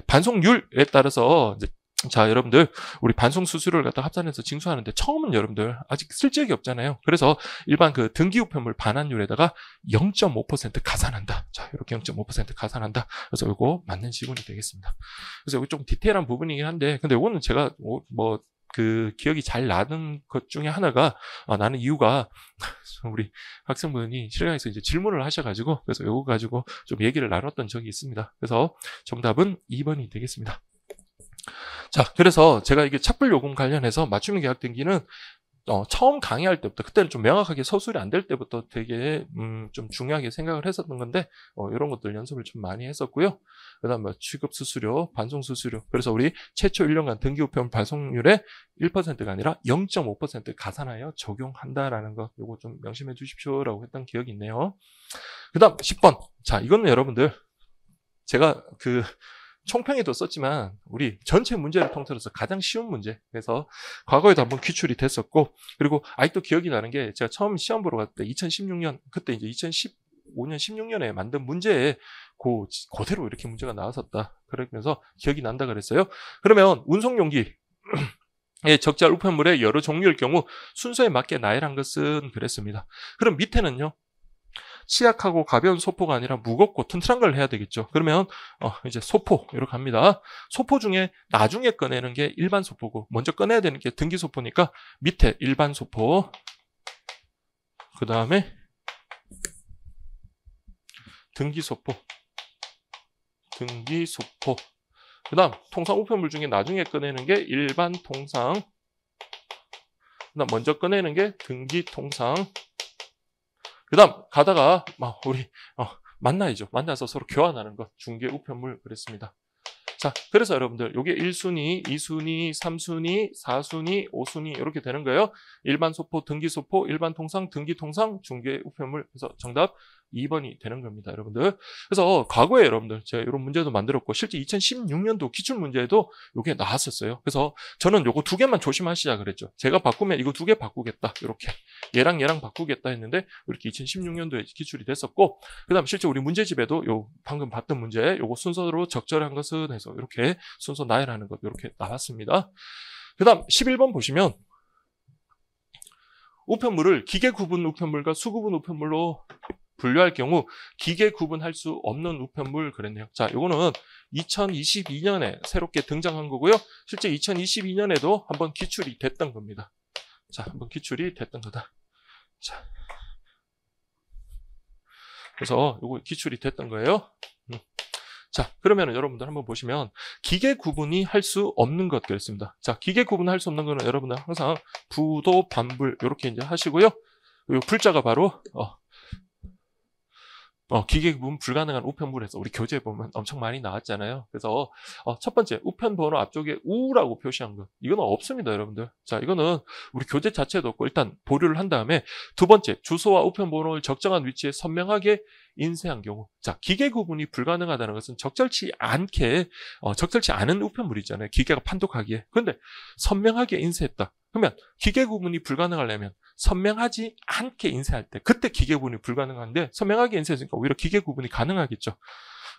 반송률에 따라서 이제 자, 여러분들 우리 반송 수수료를 갖다 합산해서 징수하는데 처음은 여러분들 아직 쓸 적이 없잖아요. 그래서 일반 그 등기 우편물 반환율에다가 0.5% 가산한다. 자, 이렇게 0.5% 가산한다. 그래서 이거 맞는 지문이 되겠습니다. 그래서 이거 좀 디테일한 부분이긴 한데 근데 이거는 제가 그 기억이 잘 나는 것 중에 하나가 나는 이유가 우리 학생분이 실강에서 이제 질문을 하셔가지고 그래서 이거 가지고 좀 얘기를 나눴던 적이 있습니다. 그래서 정답은 2번이 되겠습니다. 자, 그래서 제가 이게 착불 요금 관련해서 맞춤형 계약 등기는 처음 강의할 때부터 그때는 좀 명확하게 서술이 안 될 때부터 되게 좀 중요하게 생각을 했었던 건데 이런 것들 연습을 좀 많이 했었고요. 그다음 취급 수수료, 반송 수수료. 그래서 우리 최초 1년간 등기 우편 발송률의 1%가 아니라 0.5% 가산하여 적용한다라는 거 요거 좀 명심해 주십시오라고 했던 기억이 있네요. 그다음 10번. 자, 이거는 여러분들 제가 그 총평에도 썼지만 우리 전체 문제를 통틀어서 가장 쉬운 문제. 그래서 과거에도 한번 기출이 됐었고 그리고 아직도 기억이 나는 게 제가 처음 시험 보러 갔을 때 2016년 그때 이제 2015년 16년에 만든 문제에 그대로 이렇게 문제가 나왔었다. 그러면서 기억이 난다 그랬어요. 그러면 운송용기 적재할 우편물의 여러 종류일 경우 순서에 맞게 나열한 것은 그랬습니다. 그럼 밑에는요. 취약하고 가벼운 소포가 아니라 무겁고 튼튼한 걸 해야 되겠죠. 그러면 이제 소포 이렇게 합니다. 소포 중에 나중에 꺼내는 게 일반 소포고 먼저 꺼내야 되는 게 등기 소포니까 밑에 일반 소포 그 다음에 등기 소포 그 다음 통상 우편물 중에 나중에 꺼내는 게 일반 통상 그 다음 먼저 꺼내는 게 등기 통상 그 다음 가다가 우리 만나야죠. 만나서 서로 교환하는 것 중개 우편물 그랬습니다. 자, 그래서 여러분들 요게 1순위, 2순위, 3순위, 4순위, 5순위 이렇게 되는 거예요. 일반 소포, 등기 소포, 일반 통상, 등기 통상, 중개 우편물. 그래서 정답 2번이 되는 겁니다, 여러분들. 그래서 과거에 여러분들 제가 이런 문제도 만들었고 실제 2016년도 기출 문제에도 요게 나왔었어요. 그래서 저는 요거 2개만 조심하시자 그랬죠. 제가 바꾸면 이거 2개 바꾸겠다. 이렇게 얘랑 바꾸겠다 했는데 이렇게 2016년도에 기출이 됐었고 그다음 실제 우리 문제집에도 요 방금 봤던 문제 요거 순서로 적절한 것은 해서 이렇게 순서 나열하는 것 이렇게 나왔습니다. 그다음 11번 보시면 우편물을 기계 구분 우편물과 수구분 우편물로 분류할 경우 기계 구분할 수 없는 우편물 그랬네요. 자, 요거는 2022년에 새롭게 등장한 거고요. 실제 2022년에도 한번 기출이 됐던 겁니다. 자, 한번 기출이 됐던 거다. 자, 그래서 요거 기출이 됐던 거예요. 자, 그러면 여러분들 한번 보시면 기계 구분이 할 수 없는 것 그랬습니다. 자, 기계 구분할 수 없는 거는 여러분들 항상 부도 반불 이렇게 이제 하시고요. 요 불자가 바로 기계 구분 불가능한 우편물에서 우리 교재에 보면 엄청 많이 나왔잖아요. 그래서 첫 번째 우편 번호 앞쪽에 우라고 표시한 것 이거는 없습니다, 여러분들. 자, 이거는 우리 교재 자체도 없고 일단 보류를 한 다음에 두 번째 주소와 우편 번호를 적정한 위치에 선명하게 인쇄한 경우 자, 기계 구분이 불가능하다는 것은 적절치 않은 우편물이 있잖아요. 기계가 판독하기에. 그런데 선명하게 인쇄했다. 그러면 기계 구분이 불가능하려면 선명하지 않게 인쇄할 때 그때 기계 구분이 불가능한데 선명하게 인쇄했으니까 오히려 기계 구분이 가능하겠죠.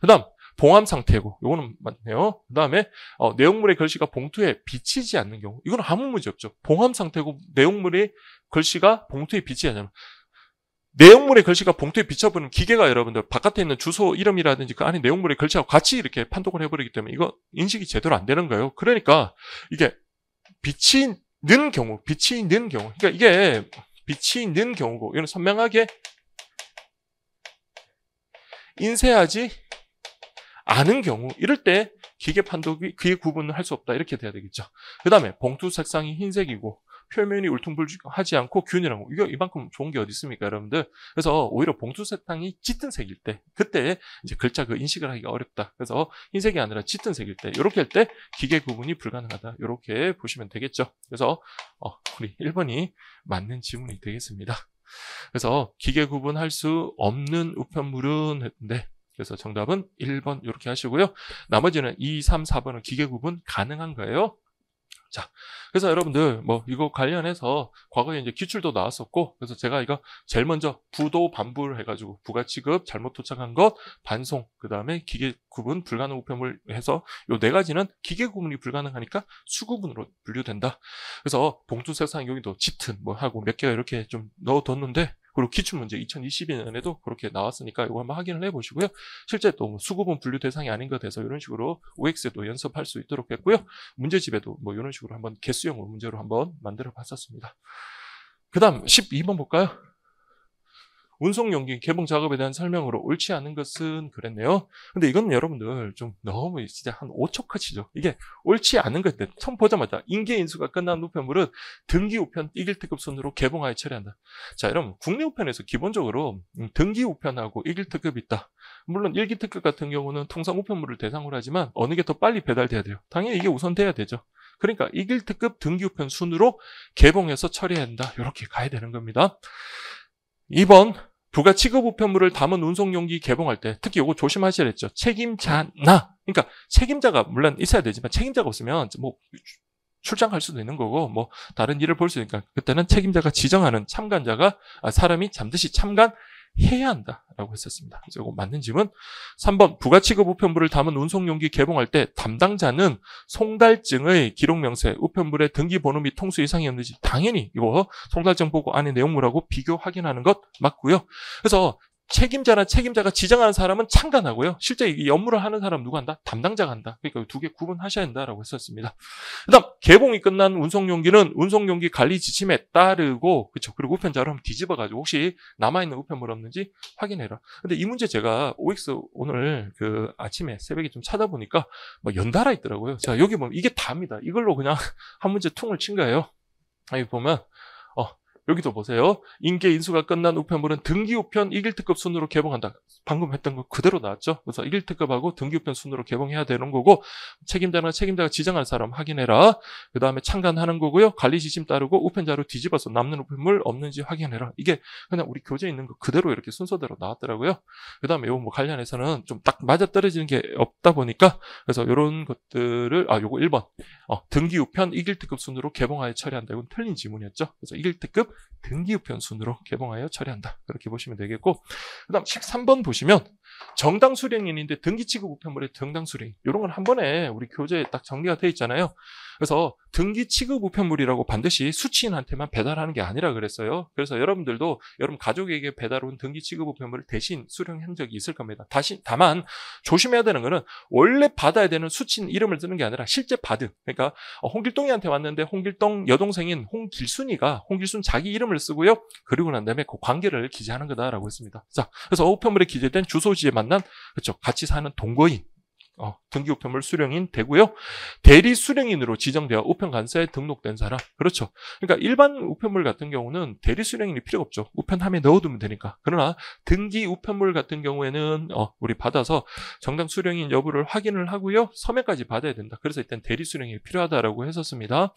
그 다음 봉함 상태고 이거는 맞네요. 그 다음에 내용물의 글씨가 봉투에 비치지 않는 경우 이건 아무 문제 없죠. 봉함 상태고 내용물의 글씨가 봉투에 비치지 않으면 내용물의 글씨가 봉투에 비춰버리는 기계가 여러분들 바깥에 있는 주소 이름이라든지 그 안에 내용물의 글씨하고 같이 이렇게 판독을 해버리기 때문에 이거 인식이 제대로 안 되는 거예요. 그러니까 이게 빛이 는 경우 그러니까 이게 빛이 있는 경우고 이건 선명하게 인쇄하지 않은 경우 이럴 때 기계 판독이 기계 구분을 할 수 없다 이렇게 돼야 되겠죠. 그 다음에 봉투 색상이 흰색이고 표면이 울퉁불퉁하지 않고 균일한 거. 이거 이만큼 좋은 게 어디 있습니까, 여러분들? 그래서 오히려 봉투 색상이 짙은 색일 때, 그때 이제 글자 그 인식을 하기가 어렵다. 그래서 흰색이 아니라 짙은 색일 때, 이렇게 할 때 기계 구분이 불가능하다. 이렇게 보시면 되겠죠. 그래서 우리 1번이 맞는 지문이 되겠습니다. 그래서 기계 구분할 수 없는 우편물은 했는데, 그래서 정답은 1번 이렇게 하시고요. 나머지는 2, 3, 4번은 기계 구분 가능한 거예요. 자, 그래서 여러분들 뭐 이거 관련해서 과거에 이제 기출도 나왔었고, 그래서 제가 이거 제일 먼저 부도 반부를 해가지고 부가 취급 잘못 도착한 것 반송, 그 다음에 기계 구분 불가능 우편물 해서 요 네 가지는 기계 구분이 불가능하니까 수구분으로 분류된다. 그래서 봉투 색상 여기도 짙은 뭐 하고 몇 개가 이렇게 좀 넣어뒀는데, 그리고 기출문제 2022년에도 그렇게 나왔으니까 이거 한번 확인을 해보시고요. 실제 또 뭐 수구분 분류 대상이 아닌 것 돼서 이런 식으로 OX에도 연습할 수 있도록 했고요. 문제집에도 뭐 이런 식으로 한번 개수형으로 문제로 한번 만들어 봤었습니다. 그 다음 12번 볼까요? 운송용기 개봉 작업에 대한 설명으로 옳지 않은 것은 그랬네요. 근데 이건 여러분들 좀 너무 진짜 한 5초 컷이죠. 이게 옳지 않은 것인데 처음 보자마자 인계인수가 끝난 우편물은 등기 우편 1길 순으로 개봉하여 처리한다. 자, 여러분 국내 우편에서 기본적으로 등기 우편하고 1길 특급이 있다. 물론 1기 특급 같은 경우는 통상 우편물을 대상으로 하지만 어느 게 더 빨리 배달돼야 돼요. 당연히 이게 우선 돼야 되죠. 그러니까 1길 특급 등기 우편 순으로 개봉해서 처리해야 한다. 이렇게 가야 되는 겁니다. 2번 부가 취급 우편물을 담은 운송용기 개봉할 때 특히 이거 조심하셔야 했죠. 책임자나, 그러니까 책임자가 물론 있어야 되지만 책임자가 없으면 뭐 출장 갈 수도 있는 거고 뭐 다른 일을 볼 수 있으니까 그때는 책임자가 지정하는 참관자가 사람이 반드시 참관해야 한다라고 했었습니다. 그래서 이거 맞는 질문. 3번 부가 취급 우편물을 담은 운송용기 개봉할 때 담당자는 송달증의 기록 명세, 우편물의 등기 번호 및 통수 이상이 없는지 당연히 이거 송달증 보고 안에 내용물하고 비교 확인하는 것 맞고요. 그래서 책임자나 책임자가 지정하는 사람은 참관하고요. 실제 이 업무를 하는 사람 누가 한다? 담당자가 한다. 그러니까 두 개 구분하셔야 한다라고 했었습니다. 그다음 개봉이 끝난 운송용기는 운송용기 관리 지침에 따르고, 그렇죠. 그리고 우편자로 한번 뒤집어가지고 혹시 남아있는 우편물 없는지 확인해라. 근데 이 문제 제가 OX 오늘 그 아침에 새벽에 좀 찾아보니까 뭐 연달아 있더라고요. 자, 여기 보면 이게 다입니다. 이걸로 그냥 한 문제 퉁을 친 거예요. 여기 보면 여기도 보세요. 인계 인수가 끝난 우편물은 등기 우편 1길 특급 순으로 개봉한다. 방금 했던 거 그대로 나왔죠. 그래서 1길 특급하고 등기 우편 순으로 개봉해야 되는 거고, 책임자나 책임자가 지정할 사람 확인해라. 그 다음에 참관하는 거고요. 관리 지침 따르고 우편자로 뒤집어서 남는 우편물 없는지 확인해라. 이게 그냥 우리 교재에 있는 거 그대로 이렇게 순서대로 나왔더라고요. 그 다음에 요 뭐 관련해서는 좀 딱 맞아떨어지는 게 없다 보니까 그래서 이런 것들을 요거 1번 등기 우편 1길 특급 순으로 개봉하여 처리한다. 이건 틀린 지문이었죠. 그래서 1길 특급 등기 우편 순으로 개봉하여 처리한다. 그렇게 보시면 되겠고, 그 다음 13번 보시면 정당 수령인인데 등기 취급 우편물의 정당 수령, 이런 건 한 번에 우리 교재에 딱 정리가 되어 있잖아요. 그래서 등기 취급 우편물이라고 반드시 수취인한테만 배달하는 게 아니라 그랬어요. 그래서 여러분들도 여러분 가족에게 배달 온 등기 취급 우편물을 대신 수령한 적이 있을 겁니다. 다만 조심해야 되는 거는 원래 받아야 되는 수취인 이름을 쓰는 게 아니라 실제 받은, 그러니까 홍길동이한테 왔는데 홍길동 여동생인 홍길순이가 홍길순 자기 이름을 쓰고요. 그리고 난 다음에 그 관계를 기재하는 거다라고 했습니다. 자, 그래서 우편물에 기재된 주소지에 만난, 그렇죠, 같이 사는 동거인, 등기 우편물 수령인 되고요. 대리 수령인으로 지정되어 우편관사에 등록된 사람. 그렇죠. 그러니까 일반 우편물 같은 경우는 대리 수령인이 필요가 없죠. 우편함에 넣어두면 되니까. 그러나 등기 우편물 같은 경우에는 우리 받아서 정당 수령인 여부를 확인을 하고요. 서명까지 받아야 된다. 그래서 일단 대리 수령인이 필요하다라고 했었습니다.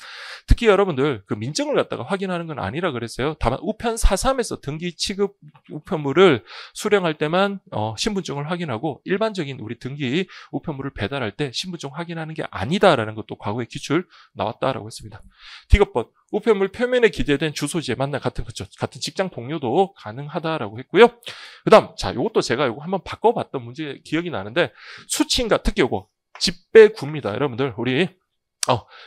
특히 여러분들 그 민증을 갖다가 확인하는 건 아니라 그랬어요. 다만 우편 4.3에서 등기 취급 우편물을 수령할 때만 신분증을 확인하고 일반적인 우리 등기 우편물을 배달할 때 신분증 확인하는 게 아니다라는 것도 과거에 기출 나왔다라고 했습니다. 디귿번 우편물 표면에 기재된 주소지에 만나 같은 직장 동료도 가능하다라고 했고요. 그다음 자, 요것도 제가 요거 한번 바꿔봤던 문제 기억이 나는데 수취인가 특히 요거 집배구입니다. 여러분들 우리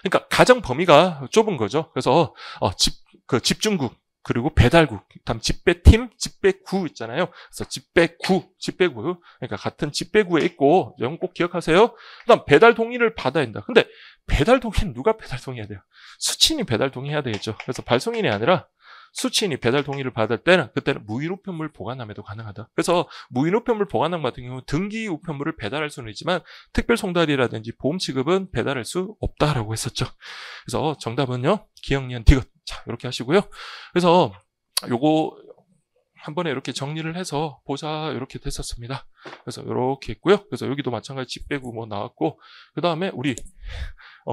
그러니까 가정 범위가 좁은 거죠. 그래서 집중국 그리고 배달국, 다음 집배팀, 집배구 있잖아요. 그래서 집배구. 그러니까 같은 집배구에 있고, 이건 꼭 기억하세요. 그 다음 배달 동의를 받아야 된다. 근데 배달 동의는 누가 배달 동의해야 돼요? 수취인이 배달 동의해야 되겠죠. 그래서 발송인이 아니라 수취인이 배달 동의를 받을 때는 그때는 무인 우편물 보관함에도 가능하다. 그래서 무인 우편물 보관함 같은 경우 등기 우편물을 배달할 수는 있지만 특별 송달이라든지 보험 취급은 배달할 수 없다라고 했었죠. 그래서 정답은요, 기억, 니은, 디귿 자, 이렇게 하시고요. 그래서 요거 한 번에 이렇게 정리를 해서 보자 이렇게 됐었습니다. 그래서 이렇게 있고요. 그래서 여기도 마찬가지 집 빼고 뭐 나왔고, 그 다음에 우리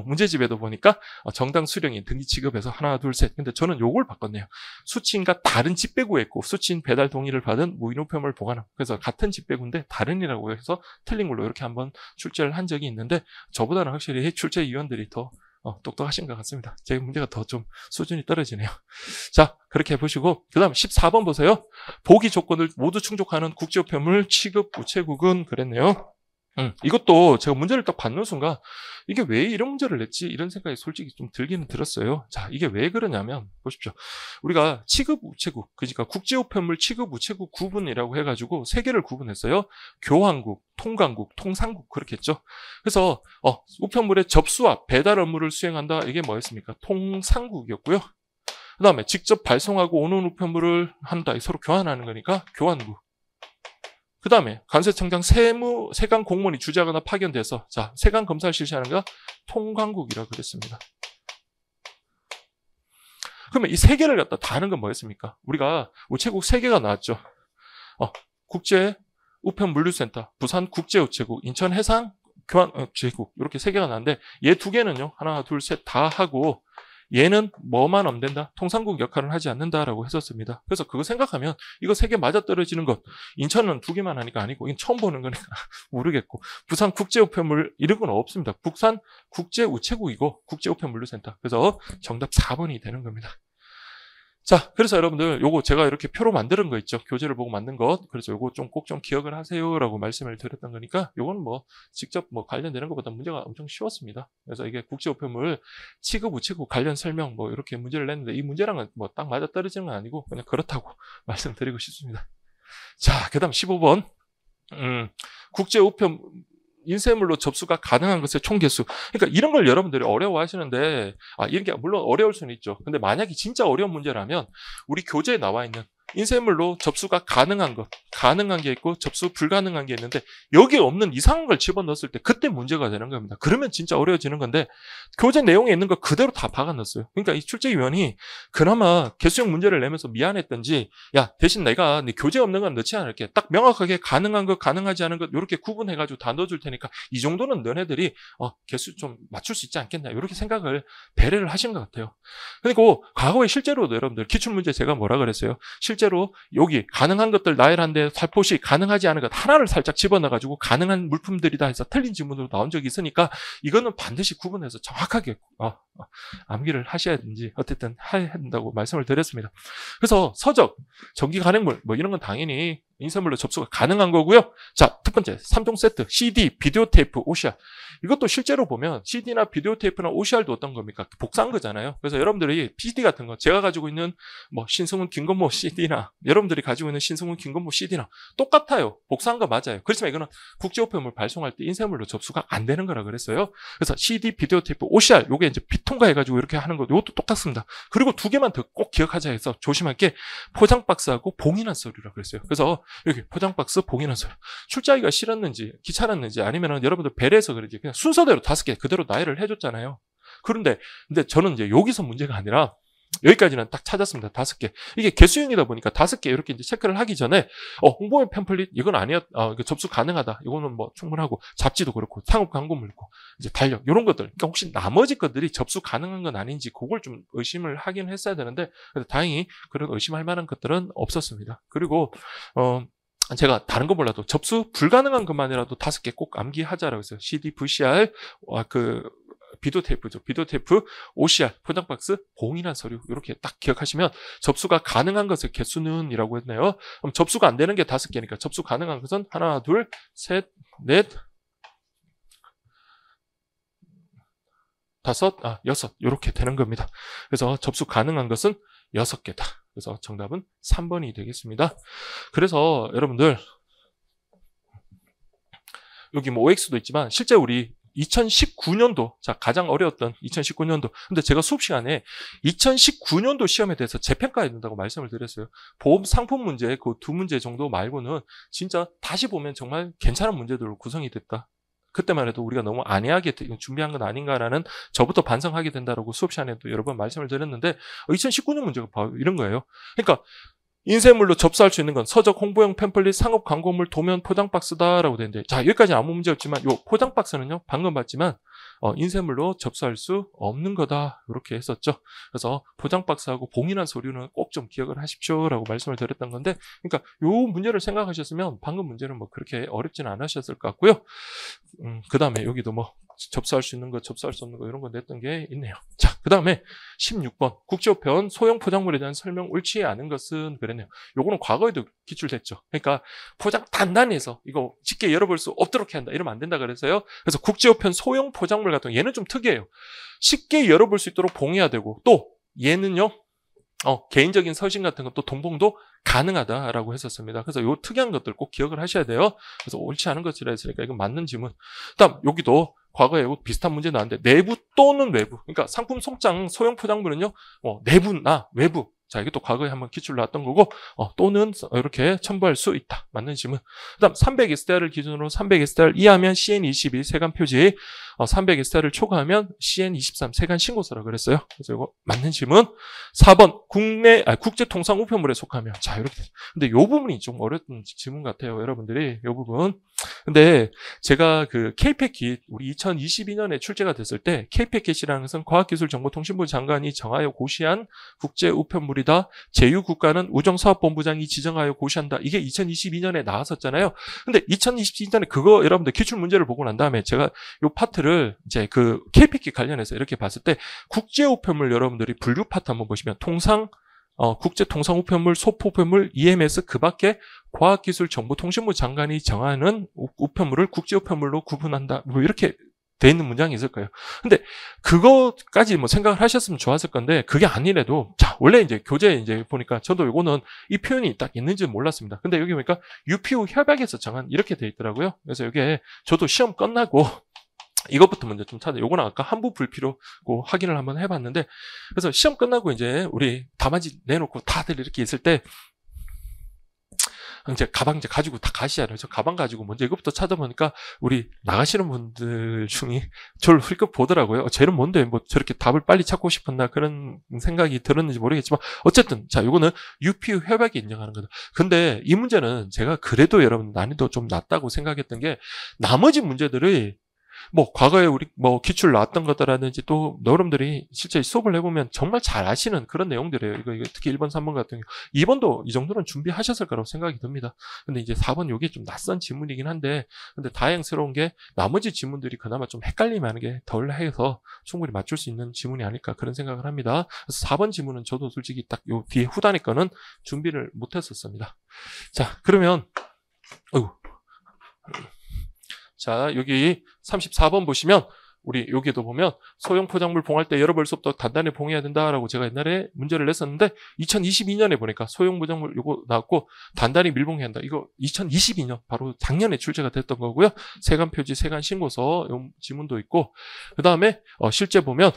문제집에도 보니까 정당 수령인 등기 취급해서 하나 둘 셋. 근데 저는 요걸 바꿨네요. 수취인과 다른 집 빼고에 있고 수취인 배달 동의를 받은 무인우편물 보관함. 그래서 같은 집 빼고인데 다른이라고 해서 틀린 걸로 이렇게 한번 출제를 한 적이 있는데, 저보다는 확실히 출제위원들이 더 똑똑하신 것 같습니다. 제 문제가 더 좀 수준이 떨어지네요. 자, 그렇게 해보시고, 그 다음 14번 보세요. 보기 조건을 모두 충족하는 국제우편물 취급 우체국은 그랬네요. 이것도 제가 문제를 딱 받는 순간 이게 왜 이런 문제를 냈지? 이런 생각이 솔직히 좀 들기는 들었어요. 자, 이게 왜 그러냐면 보십시오. 우리가 취급 우체국, 그러니까 국제우편물 취급 우체국 구분이라고 해가지고 세 개를 구분했어요. 교환국, 통관국, 통상국 그렇게 했죠. 그래서 우편물의 접수와 배달 업무를 수행한다. 이게 뭐였습니까? 통상국이었고요. 그 다음에 직접 발송하고 오는 우편물을 한다. 서로 교환하는 거니까 교환국. 그 다음에 관세청장 세관 공무원이 주재하거나 파견돼서 자, 세관 검사를 실시하는 거 통관국이라고 그랬습니다. 그러면 이 세 개를 갖다 다 하는 건 뭐였습니까? 우리가 우체국 세 개가 나왔죠. 국제 우편 물류센터, 부산 국제우체국, 인천 해상 교환 우체국 이렇게 세 개가 나왔는데, 얘 두 개는요 하나 둘 셋 다 하고 얘는 뭐만 안 된다? 통상국 역할을 하지 않는다라고 했었습니다. 그래서 그거 생각하면 이거 세 개 맞아떨어지는 것, 인천은 두 개만 하니까 아니고 이건 처음 보는 거니까 모르겠고, 부산 국제우편물 이런 건 없습니다. 부산 국제우체국이고 국제우편물류센터. 그래서 정답 4번이 되는 겁니다. 자, 그래서 여러분들 요거 제가 이렇게 표로 만드는 거 있죠. 교재를 보고 만든 것. 그래서 요거 좀 꼭 좀 기억을 하세요라고 말씀을 드렸던 거니까 요건 뭐 직접 뭐 관련되는 것보다 문제가 엄청 쉬웠습니다. 그래서 이게 국제우편물 취급 우체국 관련 설명 뭐 이렇게 문제를 냈는데, 이 문제랑은 뭐 딱 맞아 떨어지는 건 아니고 그냥 그렇다고 말씀드리고 싶습니다. 자, 그다음 15번. 국제우편 인쇄물로 접수가 가능한 것의 총 개수. 그러니까 이런 걸 여러분들이 어려워하시는데, 이런 게 물론 어려울 수는 있죠. 근데 만약에 진짜 어려운 문제라면 우리 교재에 나와 있는 인쇄물로 접수가 가능한 게 있고 접수 불가능한 게 있는데, 여기에 없는 이상한 걸 집어넣었을 때 그때 문제가 되는 겁니다. 그러면 진짜 어려워지는 건데, 교재 내용에 있는 거 그대로 다 박아놨어요. 그러니까 이 출제위원이 그나마 개수형 문제를 내면서 미안했던지, 야, 대신 내가 네 교재 없는 건 넣지 않을게. 딱 명확하게 가능한 것, 가능하지 않은 것 이렇게 구분해가지고 다 넣어줄 테니까 이 정도는 너네들이 개수 좀 맞출 수 있지 않겠냐, 이렇게 생각을 배려를 하신 것 같아요. 그리고 과거에 실제로도 여러분들 기출문제 제가 뭐라 그랬어요? 실제로 여기 가능한 것들 나열한데 살포시 가능하지 않은 것 하나를 살짝 집어넣어가지고 가능한 물품들이다 해서 틀린 지문으로 나온 적이 있으니까 이거는 반드시 구분해서 정확하게 암기를 하셔야 되는지 어쨌든 해야 된다고 말씀을 드렸습니다. 그래서 서적, 전기 간행물 뭐 이런 건 당연히 인쇄물로 접수가 가능한 거고요. 자, 첫 번째 3종 세트, CD, 비디오 테이프, OCR. 이것도 실제로 보면 CD나 비디오 테이프나 OCR도 어떤 겁니까? 복사한 거잖아요. 그래서 여러분들이 CD 같은 거, 제가 가지고 있는 뭐 신승훈 김건모 CD나 여러분들이 가지고 있는 신승훈 김건모 CD나 똑같아요. 복사한 거 맞아요. 그렇지만 이거는 국제우편물 발송할 때 인쇄물로 접수가 안 되는 거라 그랬어요. 그래서 CD, 비디오 테이프, OCR 요게 이제 비통과해가지고 이렇게 하는 거, 이것도 똑같습니다. 그리고 두 개만 더 꼭 기억하자 해서 조심할 게 포장 박스하고 봉인한 서류라 그랬어요. 그래서 여기 포장 박스, 봉인한 서류. 출제하기가 싫었는지 귀찮았는지 아니면은 여러분들 배려해서 그런지 그냥 순서대로 5개 그대로 나열을 해줬잖아요. 근데 저는 이제 여기서 문제가 아니라 여기까지는 딱 찾았습니다. 5개. 이게 개수형이다 보니까 5개 이렇게 이제 체크를 하기 전에 홍보용 팸플릿 이건 아니었, 접수 가능하다. 이거는 뭐 충분하고, 잡지도 그렇고 상업 광고 물고 이제 달력 이런 것들. 그러니까 혹시 나머지 것들이 접수 가능한 건 아닌지 그걸 좀 의심을 하긴 했어야 되는데, 다행히 그런 의심할 만한 것들은 없었습니다. 그리고 제가 다른 거 몰라도 접수 불가능한 것만이라도 5개 꼭 암기하자라고 했어요. CD, VCR, 비디오 테이프죠. 비디오 테이프, OCR, 포장박스, 봉인한 서류 이렇게 딱 기억하시면 접수가 가능한 것의 개수는 이라고 했네요. 그럼 접수가 안 되는 게 5개니까 접수 가능한 것은 하나, 둘, 셋, 넷, 다섯, 여섯 이렇게 되는 겁니다. 그래서 접수 가능한 것은 6개다. 그래서 정답은 3번이 되겠습니다. 그래서 여러분들 여기 뭐 OX도 있지만 실제 우리 2019년도, 자, 가장 어려웠던 2019년도. 근데 제가 수업 시간에 2019년도 시험에 대해서 재평가해야 된다고 말씀을 드렸어요. 보험 상품 문제, 그 2문제 정도 말고는 진짜 다시 보면 정말 괜찮은 문제들로 구성이 됐다. 그때만 해도 우리가 너무 안이하게 준비한 건 아닌가라는 저부터 반성하게 된다라고 수업 시간에도 여러 번 말씀을 드렸는데 2019년 문제가 바로 이런 거예요. 그러니까 인쇄물로 접수할 수 있는 건 서적, 홍보용 팸플릿, 상업 광고물, 도면, 포장 박스다라고 되는데 자 여기까지 아무 문제 없지만 요 포장 박스는요 방금 봤지만 인쇄물로 접수할 수 없는 거다 이렇게 했었죠. 그래서 포장 박스하고 봉인한 서류는 꼭 좀 기억을 하십시오라고 말씀을 드렸던 건데 그러니까 요 문제를 생각하셨으면 방금 문제는 뭐 그렇게 어렵지는 않으셨을 것 같고요. 그 다음에 여기도 뭐 접수할 수 있는 거, 접수할 수 없는 거 이런 거 냈던 게 있네요. 자, 그 다음에 16번 국제우편 소형 포장물에 대한 설명 옳지 않은 것은 그랬네요. 요거는 과거에도 기출됐죠. 그러니까 포장 단단히 해서 이거 쉽게 열어볼 수 없도록 해야 한다. 이러면 안 된다 그래서요. 그래서 국제우편 소형 포장물 같은 거 얘는 좀 특이해요. 쉽게 열어볼 수 있도록 봉해야 되고 또 얘는요. 개인적인 서신 같은 것도 동봉도 가능하다라고 했었습니다. 그래서 요 특이한 것들 꼭 기억을 하셔야 돼요. 그래서 옳지 않은 것이라 했으니까 이건 맞는 지문. 그다음 여기도 과거에 비슷한 문제 나왔는데 내부 또는 외부. 그러니까 상품 송장 소형 포장물은요. 내부나 외부. 자, 이게 또 과거에 한번 기출 나왔던 거고, 또는 이렇게 첨부할 수 있다. 맞는 지문. 그 다음, 300SDR을 기준으로 300SDR 이하면 CN22 세관 표지, 300SDR을 초과하면 CN23 세관 신고서라고 그랬어요. 그래서 이거 맞는 지문. 4번, 국제 통상 우편물에 속하면. 자, 이렇게. 근데 요 부분이 좀 어려운 지문 같아요. 여러분들이. 요 부분. 근데 제가 그 K패킷, 우리 2022년에 출제가 됐을 때, K패킷이라는 것은 과학기술정보통신부 장관이 정하여 고시한 국제 우편물이 제휴국가는 우정사업본부장이 지정하여 고시한다. 이게 2022년에 나왔었잖아요. 근데 2022년에 그거 여러분들 기출 문제를 보고 난 다음에 제가 요 파트를 이제 그 KPK 관련해서 이렇게 봤을 때 국제우편물 여러분들이 분류 파트 한번 보시면 국제통상우편물, 소포우편물, EMS 그 밖에 과학기술정보통신부 장관이 정하는 우편물을 국제우편물로 구분한다. 뭐 이렇게 돼 있는 문장이 있을 거예요. 근데 그거까지 뭐 생각을 하셨으면 좋았을 건데 그게 아니래도 자 원래 이제 교재 이제 보니까 저도 이거는 이 표현이 딱 있는지는 몰랐습니다. 근데 여기 보니까 UPU 협약에서 정한 이렇게 돼 있더라고요. 그래서 이게 저도 시험 끝나고 이것부터 먼저 좀 찾아. 요거는 아까 한부 불필요고 확인을 한번 해봤는데 그래서 시험 끝나고 이제 우리 답안지 내놓고 다들 이렇게 있을 때. 이제 가방 이제 가지고 다 가시잖아요. 저 가방 가지고 먼저 이것부터 찾아보니까 우리 나가시는 분들 중에 저를 훌쩍 보더라고요. 쟤는 뭔데 뭐 저렇게 답을 빨리 찾고 싶었나 그런 생각이 들었는지 모르겠지만 어쨌든 자 이거는 UPU 협약이 인정하는 거다. 근데 이 문제는 제가 그래도 여러분 난이도 좀 낮다고 생각했던 게 나머지 문제들이 뭐 과거에 우리 뭐 기출 나왔던 것들라든지 또 여러분들이 실제 수업을 해보면 정말 잘 아시는 그런 내용들이에요. 이거 특히 1번, 3번 같은 경우 2번도 이 정도는 준비하셨을 거라고 생각이 듭니다. 근데 이제 4번 이게 좀 낯선 지문이긴 한데 근데 다행스러운 게 나머지 지문들이 그나마 좀 헷갈리면 하는 게 덜 해서 충분히 맞출 수 있는 지문이 아닐까 그런 생각을 합니다. 그래서 4번 지문은 저도 솔직히 딱 요 뒤에 후단에 거는 준비를 못했었습니다. 자 그러면 자, 여기 34번 보시면 우리 여기도 보면 소형 포장물 봉할 때 열어볼 수 없도록 단단히 봉해야 된다라고 제가 옛날에 문제를 냈었는데 2022년에 보니까 소형 포장물 요거 나왔고 단단히 밀봉해야 한다. 이거 2022년 바로 작년에 출제가 됐던 거고요. 세관 표지, 세관 신고서 요 지문도 있고 그 다음에 실제 보면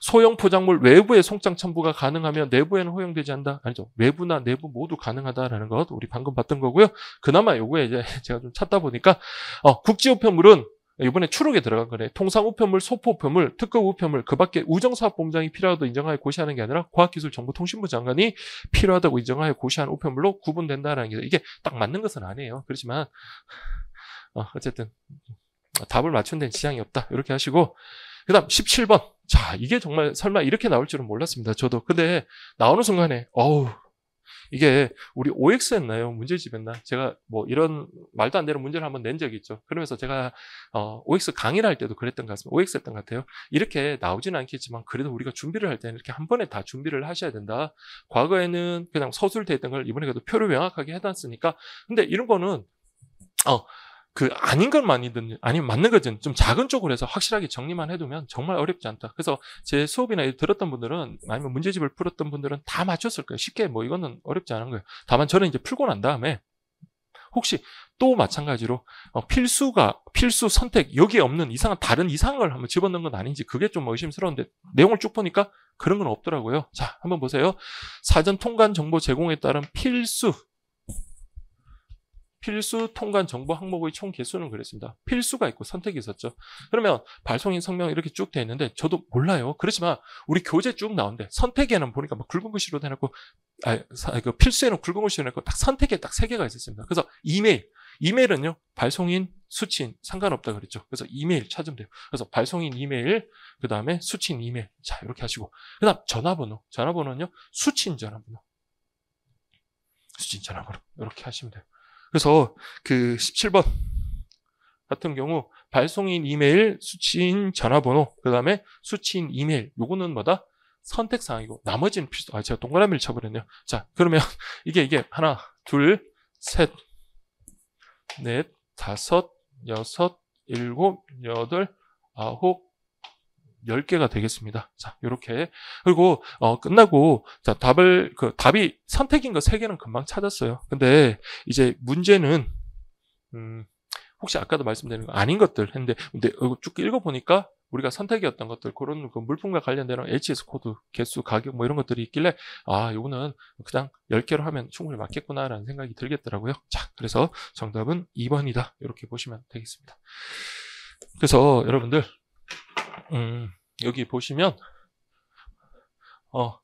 소형 포장물 외부에 송장 첨부가 가능하면 내부에는 허용되지 않는다. 아니죠. 외부나 내부 모두 가능하다라는 것 우리 방금 봤던 거고요. 그나마 요거에 이제 제가 좀 찾다 보니까 국제우편물은 이번에 추록에 들어간 거네. 통상우편물, 소포우편물, 특급우편물 그 밖에 우정사업본부장이 필요하다고 인정하여 고시하는 게 아니라 과학기술정보통신부 장관이 필요하다고 인정하여 고시한 우편물로 구분된다라는 게 이게 딱 맞는 것은 아니에요. 그렇지만 어쨌든 답을 맞춘 데는 지장이 없다. 이렇게 하시고 그 다음 17번. 자, 이게 정말 설마 이렇게 나올 줄은 몰랐습니다. 저도. 근데 나오는 순간에 이게 우리 OX였나요? 문제집이었나? 제가 뭐 이런 말도 안 되는 문제를 한번 낸 적이 있죠. 그러면서 제가 OX 강의를 할 때도 그랬던 것 같습니다. OX 했던 것 같아요. 이렇게 나오지는 않겠지만 그래도 우리가 준비를 할 때는 이렇게 한 번에 다 준비를 하셔야 된다. 과거에는 그냥 서술돼 있던 걸 이번에 그래도 표를 명확하게 해놨으니까 근데 이런 거는 아닌 건 많이든, 아니면 맞는 거든 좀 작은 쪽으로 해서 확실하게 정리만 해두면 정말 어렵지 않다. 그래서 제 수업이나 들었던 분들은, 아니면 문제집을 풀었던 분들은 다 맞췄을 거예요. 쉽게 뭐 이거는 어렵지 않은 거예요. 다만 저는 이제 풀고 난 다음에, 혹시 또 마찬가지로, 필수 선택, 여기에 없는 다른 이상한 걸 한번 집어넣은 건 아닌지 그게 좀 의심스러운데, 내용을 쭉 보니까 그런 건 없더라고요. 자, 한번 보세요. 사전 통관 정보 제공에 따른 필수 필수 통관 정보 항목의 총 개수는 그랬습니다. 필수가 있고 선택이 있었죠. 그러면 발송인 성명 이렇게 쭉 돼 있는데 저도 몰라요. 그렇지만 우리 교재 쭉 나오는데 선택에는 보니까 막 굵은 글씨로 해놓고 그 필수에는 굵은 글씨로 해놓고 딱 선택에 딱 3개가 있었습니다. 그래서 이메일은요 발송인 수취인 상관없다 그랬죠. 그래서 이메일 찾으면 돼요. 그래서 발송인 이메일 그 다음에 수취인 이메일 자 이렇게 하시고 그 다음 전화번호는요 수취인 전화번호 이렇게 하시면 돼요. 그래서 그 17번 같은 경우 발송인 이메일, 수취인 전화번호, 그 다음에 수취인 이메일 요거는 뭐다? 선택사항이고 나머지는 필수. 제가 동그라미를 쳐버렸네요. 자 그러면 이게 하나, 둘, 셋, 넷, 다섯, 여섯, 일곱, 여덟, 아홉, 10개가 되겠습니다. 자, 요렇게. 그리고, 끝나고, 자, 답이 선택인 거 3개는 금방 찾았어요. 근데, 이제 문제는, 혹시 아까도 말씀드린 거 아닌 것들 했는데, 근데 이거 쭉 읽어보니까, 우리가 선택이었던 것들, 그런 그 물품과 관련된 HS 코드, 개수, 가격 뭐 이런 것들이 있길래, 요거는 그냥 10개로 하면 충분히 맞겠구나라는 생각이 들겠더라고요. 자, 그래서 정답은 2번이다. 이렇게 보시면 되겠습니다. 그래서 여러분들, 여기 보시면,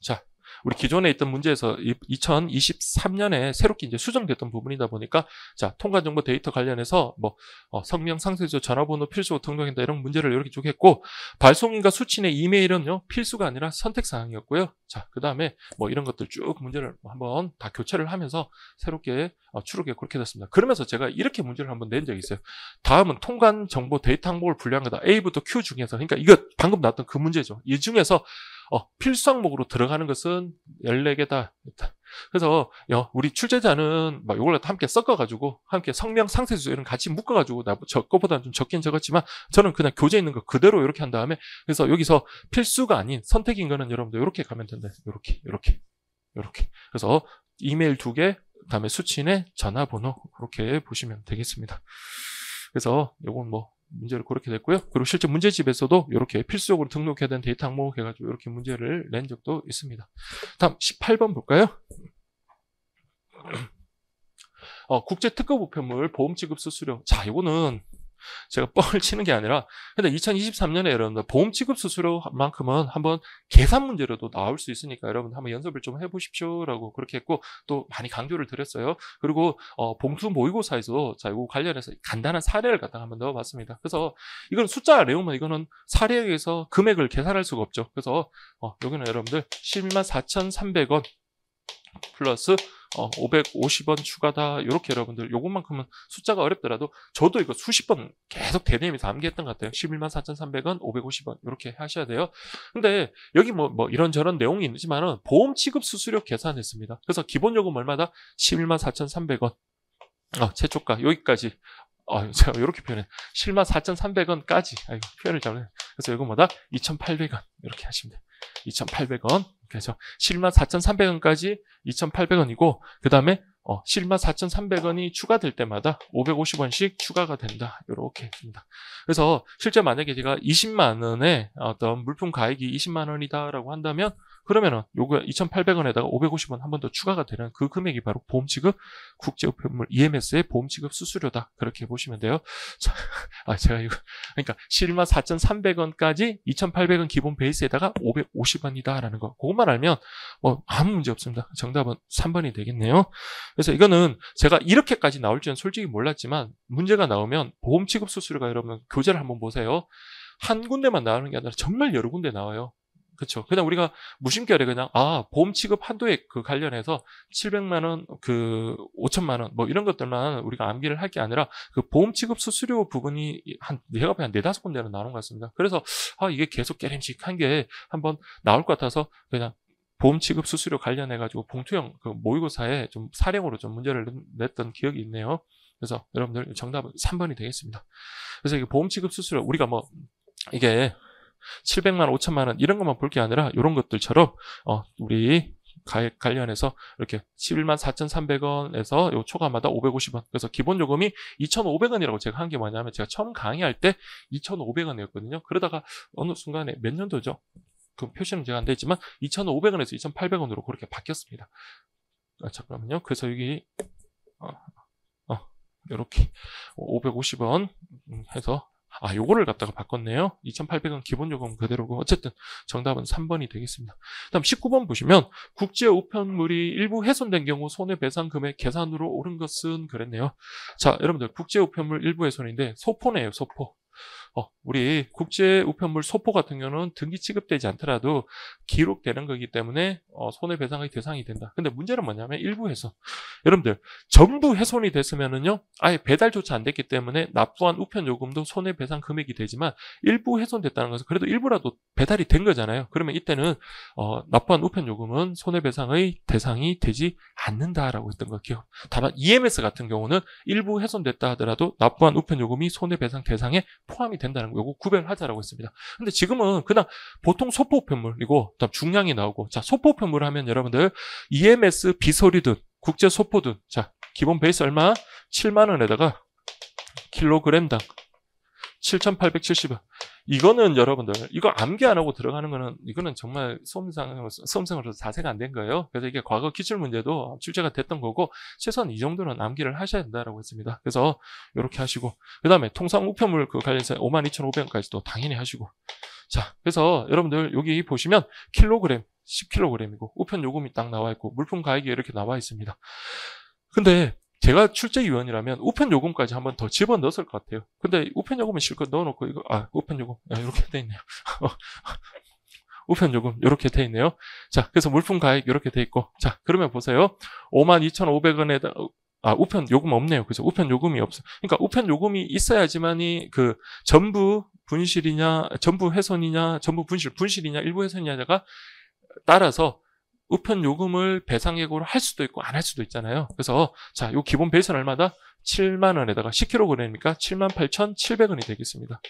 자, 우리 기존에 있던 문제에서 2023년에 새롭게 이제 수정됐던 부분이다 보니까, 자, 통관정보 데이터 관련해서 성명, 상세조, 전화번호 필수 등록한다 이런 문제를 이렇게 쭉 했고, 발송인과 수취인의 이메일은요, 필수가 아니라 선택사항이었고요. 자, 그 다음에 이런 것들 쭉 문제를 한번 다 교체를 하면서 새롭게 추록에 그렇게 됐습니다. 그러면서 제가 이렇게 문제를 한번 낸 적이 있어요. 다음은 통관정보 데이터 항목을 분류한 거다. A부터 Q 중에서, 그러니까 이거 방금 나왔던 그 문제죠. 이 중에서 필수 항목으로 들어가는 것은 14개다. 그래서 우리 출제자는 이걸 함께 섞어가지고 함께 성명, 상세수 이런 같이 묶어가지고 저거보다는 좀 적긴 적었지만 저는 그냥 교재에 있는 거 그대로 이렇게 한 다음에 그래서 여기서 필수가 아닌 선택인 거는 여러분들 이렇게 가면 된다. 이렇게. 그래서 이메일 2개, 그다음에 수취인의 전화번호 그렇게 보시면 되겠습니다. 그래서 요건 문제를 그렇게 됐고요. 그리고 실제 문제집에서도 이렇게 필수적으로 등록해야 되는 데이터 항목 해가지고 이렇게 문제를 낸 적도 있습니다. 다음 18번 볼까요? 국제 특급 우편물 보험 지급 수수료. 자, 이거는 제가 뻥을 치는 게 아니라 근데 2023년에 여러분들 보험 지급 수수료만큼은 한번 계산 문제로도 나올 수 있으니까 여러분 한번 연습을 좀 해보십시오라고 그렇게 했고 또 많이 강조를 드렸어요. 그리고 봉투 모의고사에서 자 이거 관련해서 간단한 사례를 갖다가 한번 넣어봤습니다. 그래서 이건 숫자 내용만 이거는 사례에 의해서 금액을 계산할 수가 없죠. 그래서 여기는 여러분들 114,300원 플러스 550원 추가다. 이렇게 여러분들 요것만큼은 숫자가 어렵더라도 저도 이거 수십 번 계속 대내면서 암기했던 것 같아요. 114,300원, 550원 이렇게 하셔야 돼요. 근데 여기 이런저런 내용이 있지만은 보험 취급 수수료 계산했습니다. 그래서 기본 요금 얼마다? 114,300원. 최초가 여기까지. 제가 이렇게 표현해. 114,300원까지. 표현을 잘못해. 그래서 이거마다 2,800원. 이렇게 하시면 돼요. 2,800원. 그래서 114,300원까지 2,800원이고, 그 다음에 114,300원이 추가될 때마다 550원씩 추가가 된다. 이렇게 했습니다. 그래서 실제 만약에 제가 20만 원의 어떤 물품 가액이 20만 원이다라고 한다면, 그러면은 요거 2,800원에다가 550원 한 번 더 추가가 되는 그 금액이 바로 보험지급 국제우편물 EMS의 보험지급 수수료다. 그렇게 보시면 돼요. 자, 제가 이거 그러니까 114,300원까지 2,800원 기본 베이스에다가 550원이다라는 거. 그것만 알면 아무 문제 없습니다. 정답은 3번이 되겠네요. 그래서 이거는 제가 이렇게까지 나올 줄은 솔직히 몰랐지만 문제가 나오면 보험지급 수수료가 여러분 교재를 한번 보세요. 한 군데만 나오는 게 아니라 정말 여러 군데 나와요. 그렇죠. 그냥 우리가 무심결에 그냥 보험 취급 한도액 그 관련해서 700만 원, 5천만 원 이런 것들만 우리가 암기를 할 게 아니라 그 보험 취급 수수료 부분이 내가 보면 4-5 군데로 나오는 것 같습니다. 그래서 이게 계속 깨림직한 게 한번 나올 것 같아서 그냥 보험 취급 수수료 관련해 가지고 봉투형 그 모의고사에 좀 사령으로 좀 문제를 냈던 기억이 있네요. 그래서 여러분들 정답은 3번이 되겠습니다. 그래서 이게 보험 취급 수수료 우리가 이게 700만 원, 5천만 원 이런 것만 볼 게 아니라 이런 것들처럼 우리 가액 관련해서 이렇게 114,300원에서 요 초과마다 550원. 그래서 기본 요금이 2,500원이라고 제가 한 게 뭐냐면 제가 처음 강의할 때 2,500원이었거든요. 그러다가 어느 순간에 몇 년도죠? 그 표시는 제가 안 돼 있지만 2,500원에서 2,800원으로 그렇게 바뀌었습니다. 잠깐만요. 그래서 여기 이렇게 550원 해서 요거를 갖다가 바꿨네요. 2,800원 기본요금 그대로고 어쨌든 정답은 3번이 되겠습니다. 다음 19번 보시면 국제 우편물이 일부 훼손된 경우 손해배상 금액 계산으로 옳은 것은 그랬네요. 자, 여러분들 국제 우편물 일부 훼손인데 소포네요. 소포. 우리 국제 우편물 소포 같은 경우는 등기 취급되지 않더라도 기록되는 거기 때문에 손해배상의 대상이 된다. 근데 문제는 뭐냐면 일부 훼손. 여러분들 전부 훼손이 됐으면은요 아예 배달조차 안 됐기 때문에 납부한 우편 요금도 손해배상 금액이 되지만 일부 훼손됐다는 것은 그래도 일부라도 배달이 된 거잖아요. 그러면 이때는 납부한 우편 요금은 손해배상의 대상이 되지 않는다라고 했던 거 기억. 다만 EMS 같은 경우는 일부 훼손됐다 하더라도 납부한 우편 요금이 손해배상 대상에 포함이 된다는 거, 요거 구별하자라고 했습니다. 근데 지금은 그냥 보통 소포 우편물이고, 그다음 중량이 나오고, 자, 소포 우편물 하면 여러분들 EMS 비서류든 국제 소포든, 자, 기본 베이스 얼마? 7만 원에다가 킬로그램당 7,870원. 이거는 여러분들, 이거 암기 안 하고 들어가는 거는, 이거는 정말 수험생으로서 자세가 안 된 거예요. 그래서 이게 과거 기출 문제도 출제가 됐던 거고, 최소한 이 정도는 암기를 하셔야 된다라고 했습니다. 그래서 이렇게 하시고, 그 다음에 통상 우편물 관련해서 52,500원까지도 당연히 하시고. 자, 그래서 여러분들 여기 보시면 킬로그램, 10kg이고, 우편 요금이 딱 나와 있고, 물품 가액이 이렇게 나와 있습니다. 근데, 제가 출제위원이라면 우편 요금까지 한번 더 집어넣었을 것 같아요. 근데 우편 요금은 실컷 넣어놓고 이거 우편 요금 이렇게 돼 있네요. 우편 요금 이렇게 돼 있네요. 자, 그래서 물품 가액 이렇게 돼 있고, 자, 그러면 보세요. 52,500원에다 우편 요금 없네요. 그죠? 우편 요금이 없어. 그러니까 우편 요금이 있어야지만이 그 전부 분실이냐, 전부 훼손이냐, 전부 분실이냐, 일부 훼손이냐가 따라서 우편 요금을 배상액으로 할 수도 있고 안 할 수도 있잖아요. 그래서 자, 요 기본 베이스는 얼마다? 7만 원에다가 10kg이니까 78,700원이 되겠습니다.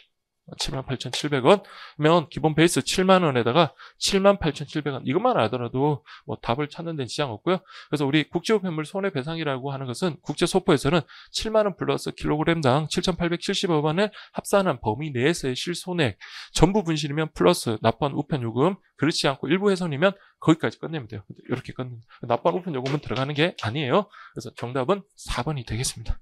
78,700원. 그러면 기본 베이스 7만 원에다가 78,700원. 이것만 알더라도 뭐 답을 찾는 데는 지장 없고요. 그래서 우리 국제우편물 손해배상이라고 하는 것은 국제소포에서는 7만 원 플러스 킬로그램당 7,870원을 합산한 범위 내에서의 실손액, 전부 분실이면 플러스 납부한 우편요금, 그렇지 않고 일부 훼손이면 거기까지 끝내면 돼요. 이렇게 끝내면 납부한 우편요금은 들어가는 게 아니에요. 그래서 정답은 4번이 되겠습니다.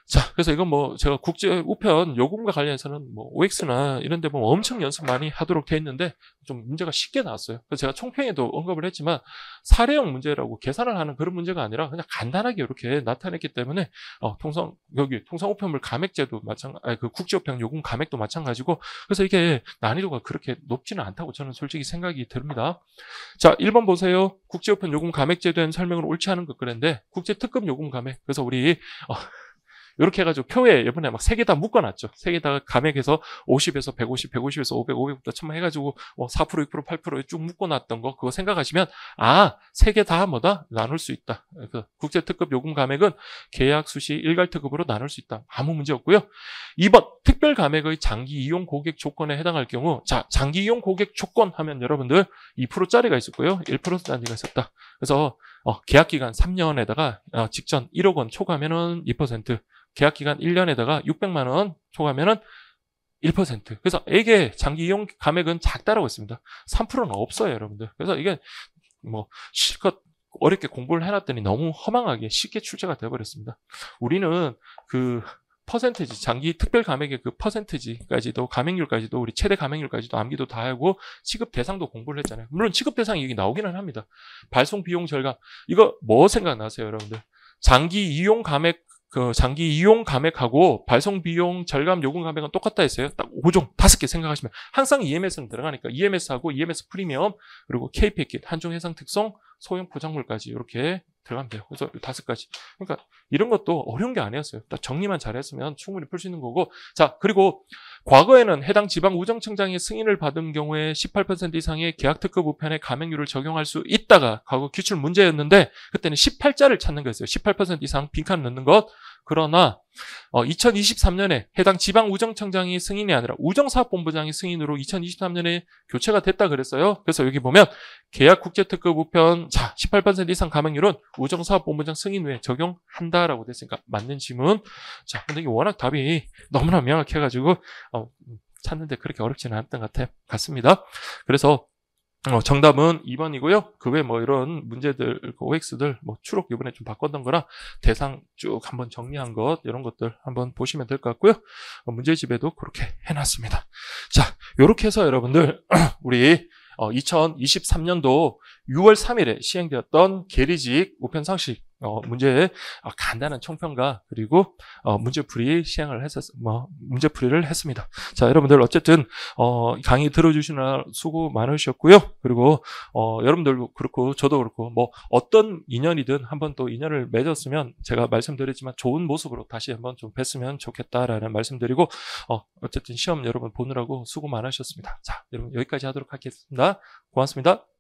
자, 그래서 이건 뭐 제가 국제 우편 요금과 관련해서는 뭐 OX나 이런 데 보면 엄청 연습 많이 하도록 돼 있는데 좀 문제가 쉽게 나왔어요. 그래서 제가 총평에도 언급을 했지만 사례형 문제라고 계산을 하는 그런 문제가 아니라 그냥 간단하게 이렇게 나타냈기 때문에 통상 우편물 감액제도 그 국제 우편 요금 감액도 마찬가지고, 그래서 이게 난이도가 그렇게 높지는 않다고 저는 솔직히 생각이 듭니다. 자, 1번 보세요. 국제 우편 요금 감액제도에 대한 설명을 옳지 않은 것 그랬는데 국제 특급 요금 감액. 그래서 우리 이렇게 해가지고 표에 이번에 막 3개 다 묶어놨죠. 3개 다 감액해서 50에서 150, 150에서 500, 500부터 1000만 해가지고 4%, 6%, 8%에 쭉 묶어놨던 거 그거 생각하시면 3개 다 뭐다? 나눌 수 있다. 그 국제특급 요금 감액은 계약 수시 일괄특급으로 나눌 수 있다. 아무 문제 없고요. 2번 특별 감액의 장기 이용 고객 조건에 해당할 경우, 자, 장기 이용 고객 조건 하면 여러분들 2%짜리가 있었고요. 1%짜리가 있었다. 그래서 계약기간 3년에다가 직전 1억 원 초과하면은 2%, 계약기간 1년에다가 600만 원 초과하면은 1%. 그래서 이게 장기 이용 감액은 작다라고 했습니다. 3%는 없어요, 여러분들. 그래서 이게 뭐 실컷 어렵게 공부를 해놨더니 너무 허망하게 쉽게 출제가 되어버렸습니다. 우리는 그 퍼센티지, 장기 특별 감액의 그 퍼센티지까지도, 감액률까지도, 우리 최대 감액률까지도 암기도 다 하고 취급 대상도 공부를 했잖아요. 물론 취급 대상이 여기 나오기는 합니다. 발송 비용 절감. 이거 뭐 생각나세요, 여러분들? 장기 이용 감액하고 발송 비용 절감 요금 감액은 똑같다 했어요. 딱 5종 5개 생각하시면 항상 EMS는 들어가니까 EMS하고 EMS 프리미엄, 그리고 KPK 한중 해상 특성, 소형 포장물까지 이렇게 들어가면 돼요. 그래서 5가지. 그러니까 이런 것도 어려운 게 아니었어요. 딱 정리만 잘했으면 충분히 풀 수 있는 거고. 자, 그리고 과거에는 해당 지방 우정청장의 승인을 받은 경우에 18% 이상의 계약특급 우편의 감액률을 적용할 수 있다가 과거 기출 문제였는데, 그때는 18자를 찾는 거였어요. 18% 이상 빈칸 넣는 것. 그러나 2023년에 해당 지방 우정청장이 승인이 아니라 우정사업본부장이 승인으로 2023년에 교체가 됐다 그랬어요. 그래서 여기 보면 계약 국제특급 우편, 자, 18% 이상 감액률은 우정사업본부장 승인 후에 적용한다라고 됐으니까 맞는 지문. 자, 근데 이게 워낙 답이 너무나 명확해가지고 찾는데 그렇게 어렵지는 않았던 것 같습니다. 그래서 정답은 2번이고요. 그 외 뭐 이런 문제들, OX들 뭐 추록 이번에 좀 바꿨던 거라 대상 쭉 한번 정리한 것, 이런 것들 한번 보시면 될 것 같고요. 문제집에도 그렇게 해놨습니다. 자, 요렇게 해서 여러분들 우리 2023년도 6월 3일에 시행되었던 계리직 우편상식 문제의 간단한 총평과 그리고 문제풀이 시행을 문제풀이를 했습니다. 자, 여러분들 어쨌든 강의 들어주시느라 수고 많으셨고요. 그리고 여러분들도 그렇고 저도 그렇고 뭐 어떤 인연이든 한번 또 인연을 맺었으면 제가 말씀드렸지만 좋은 모습으로 다시 한번 좀 뵀으면 좋겠다라는 말씀드리고 어쨌든 시험 여러분 보느라고 수고 많으셨습니다. 자, 여러분 여기까지 하도록 하겠습니다. 고맙습니다.